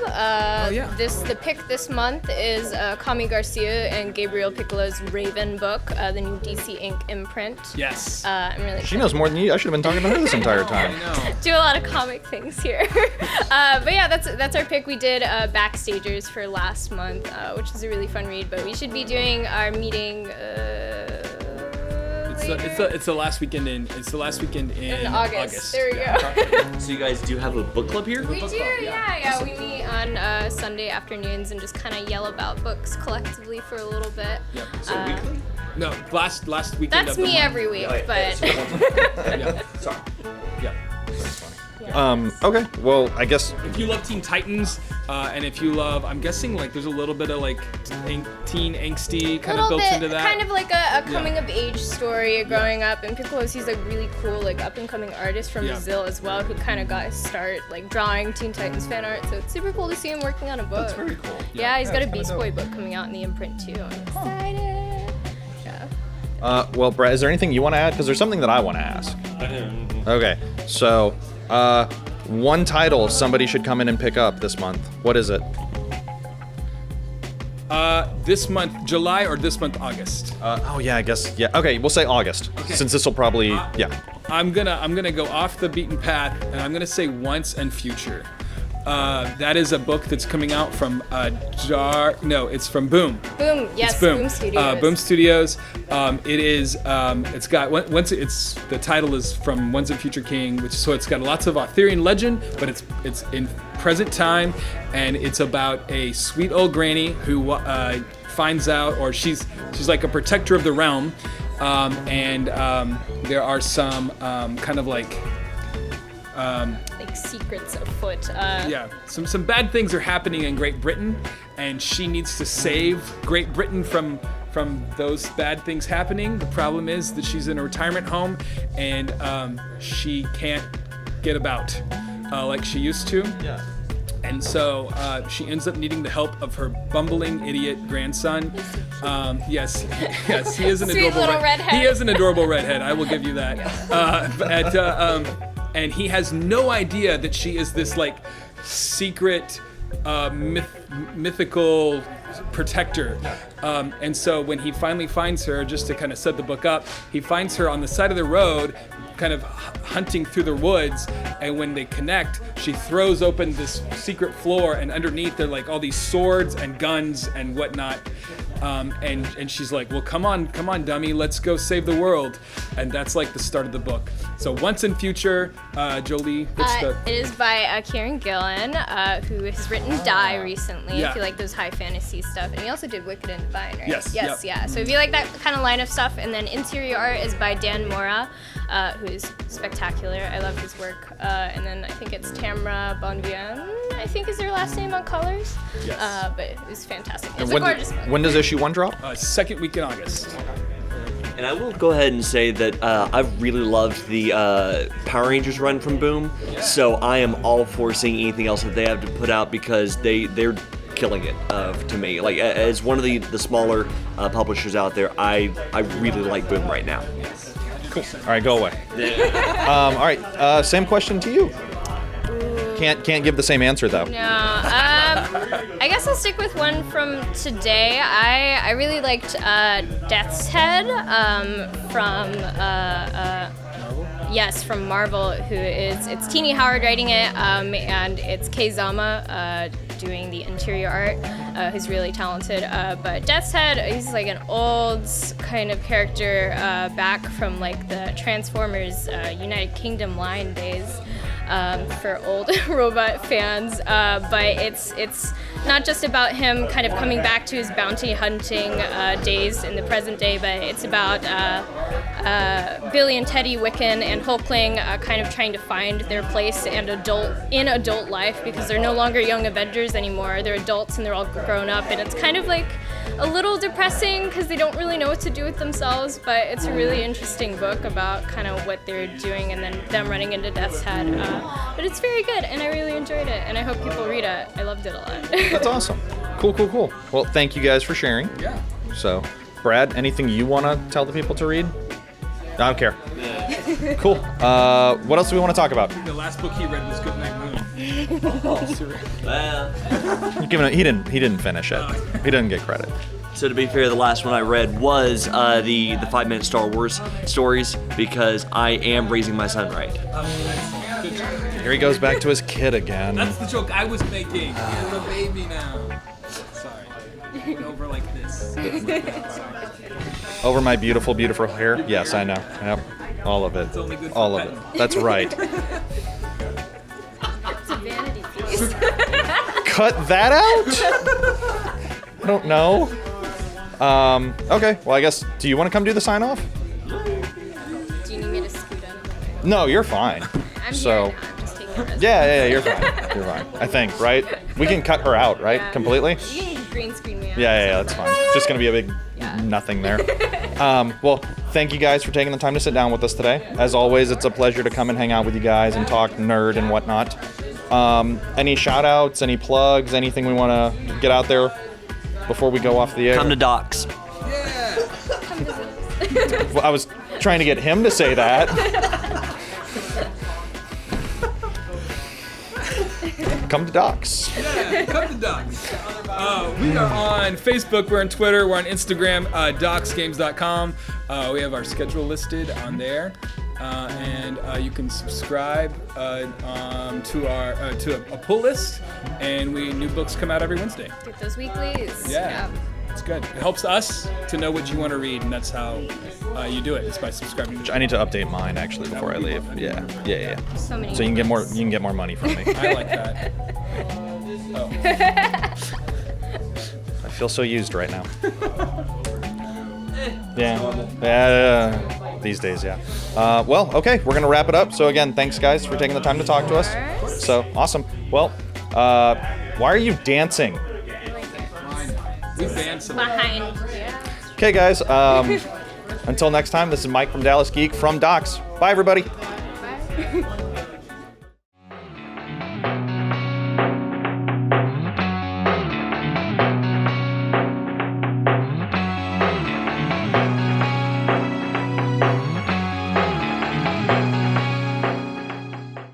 B: yeah.
D: The pick this month is Kami Garcia and Gabriel Piccolo's Raven book, the new DC Inc. imprint.
B: Yes.
D: I'm really
A: She
D: excited.
A: knows more than you. I should have been talking to her this entire time.
B: I know.
D: Do a lot of comic things here. But yeah, that's our pick. We did Backstagers for last month, which was a really fun read. But we should be doing our meeting.
B: It's the last weekend in
D: August. There we go.
C: So you guys do have a book club here?
D: We do, yeah. We meet on Sunday afternoons and just kind of yell about books collectively for a little bit.
B: Yep.
C: So weekly?
B: No, last weekend.
D: That's
B: of the
D: me
B: month.
D: every week,
C: Oh, yeah.
D: but
B: Yeah.
C: Sorry.
B: Yeah.
A: Okay. Well, I guess
B: If you love Teen Titans, and if you love, I'm guessing like there's a little bit of like teen angsty kind of
D: little
B: built
D: bit,
B: into that.
D: kind of like a coming of age story growing up. And Piccolo's he's a really cool like up and coming artist from Brazil as well, who kind of got his start like drawing Teen Titans fan art. So it's super cool to see him working on a book.
A: that's very cool.
D: Yeah, he's got a
B: it's
D: Beast
B: kinda
D: Boy
B: dope.
D: book coming out in the imprint too. I'm excited. Yeah.
A: Well, Brett, is there anything you want to add? Because there's something that I want to ask. Okay. So, one title somebody should come in and pick up this month. What is it?
B: This month, July, or this month, August.
A: Oh yeah, I guess yeah. Okay, we'll say August, since this will probably yeah.
B: I'm gonna go off the beaten path, and I'm gonna say Once and Future. That is a book that's coming out from it's from Boom.
D: Boom. Yes.
B: It's Boom.
D: Boom Studios.
B: Boom Studios. It is. It's got the title is from Once and Future King, so it's got lots of Arthurian legend, but it's in present time, and it's about a sweet old granny who finds out, or she's like a protector of the realm, and there are some kind of like
D: secrets afoot.
B: Some bad things are happening in Great Britain, and she needs to save Great Britain from those bad things happening. The problem is that she's in a retirement home, and she can't get about like she used to.
A: Yeah.
B: And so she ends up needing the help of her bumbling idiot grandson. Yes, he is an
D: Sweet
B: adorable
D: little redhead.
B: He is an adorable redhead. I will give you that. And he has no idea that she is this like secret mythical protector. And so when he finally finds her, just to kind of set the book up, he finds her on the side of the road, kind of hunting through the woods, and when they connect, she throws open this secret floor, and underneath there are like all these swords and guns and whatnot. And she's like, well, come on, dummy, let's go save the world. And that's like the start of the book. So Once in Future, Jolie, what's the...
D: It is by Kieran Gillen, who has written Die recently,
B: Yeah.
D: if you like those high fantasy stuff. And he also did Wicked and Divine, right?
B: Yes,
D: Yes,
B: yep.
D: yeah. So if you like that kind of line of stuff. And then interior art is by Dan Mora, who is spectacular. I love his work. And then I think it's Tamra Bonvian, I think is their last name on colors.
B: Yes.
D: But it was fantastic.
A: And
D: It's a gorgeous book.
A: when does issue 1 drop?
B: second week in August.
C: And I will go ahead and say that I've really loved the Power Rangers run from Boom, so I am all for seeing anything else that they have to put out because they're killing it to me. Like as one of the smaller publishers out there, I really like Boom right now.
A: Cool. All right, go away. All right, same question to you. Can't give the same answer though.
D: No, I guess I'll stick with one from today. I really liked Death's Head from Marvel, it's Teenie Howard writing it, and it's Kei Zama doing the interior art, who's really talented. But Death's Head, he's like an old kind of character back from like the Transformers United Kingdom line days. For old robot fans, but it's not just about him kind of coming back to his bounty hunting days in the present day, but it's about Billy and Teddy Wiccan and Hulkling kind of trying to find their place and adult life, because they're no longer young Avengers anymore. They're adults and they're all grown up, and it's kind of like a little depressing because they don't really know what to do with themselves, but it's a really interesting book about kind of what they're doing and then them running into Death's Head. But it's very good, and I really enjoyed it, and I hope people read it. I loved it a lot.
A: That's awesome. Cool. Well, thank you guys for sharing.
B: Yeah.
A: So, Brad, anything you want to tell the people to read? I don't care. Cool. What else do we want to talk about?
B: The last book he read was Goodnight Moon.
C: Well,
A: He didn't finish it. He didn't get credit.
C: so to be fair, the last one I read was the 5-minute Star Wars stories because I am raising my son right.
A: Here he goes back to his kid again.
B: That's the joke I was making. He has a baby now. Sorry. Over like this. Sorry.
A: Over my beautiful, beautiful hair. Yes, I know. Yep. All of it.
B: It's only good for
A: All of
B: men.
A: it. That's right.
D: It's a vanity piece.
A: Cut that out? I don't know. Okay. Well, I guess. Do you want to come do the sign off?
D: Do you need me to scoot out of the way?
A: No, you're fine.
D: I'm
A: So-
D: here now. I'm just taking a rest.
A: Yeah, you're fine. You're fine. I think, right? We can cut her out, right?
D: Yeah.
A: Completely?
D: You can green screen me out.
A: Yeah, that's fine. It's just gonna be a big
D: Yeah.
A: nothing there. Well, thank you guys for taking the time to sit down with us today. As always, it's a pleasure to come and hang out with you guys and talk nerd and whatnot. Any shout outs, any plugs, anything we want to get out there before we go off the air?
C: Come to Docs.
A: Well, I was trying to get him to say that. Come to Docs.
B: Yeah, come to Docs. We are on Facebook, we're on Twitter, we're on Instagram, docsgames.com. We have our schedule listed on there. And you can subscribe to a pull list, and new books come out every Wednesday.
D: Get those weeklies.
B: Yeah. It's good. It helps us to know what you want to read, and that's how you do it. It's by subscribing to
A: I need to update mine actually before I leave. Yeah.
D: So many.
A: So you can get more money from me.
B: I like that. Oh.
A: I feel so used right now. Yeah. These days, yeah. Well, okay, we're gonna wrap it up. So again, thanks guys for taking the time to talk to us. So awesome. Well, why are you dancing?
B: We banned some.
D: Behind.
A: Okay, guys. Until next time, this is Mike from Dallas Geek from Docs. Bye, everybody.
D: Bye.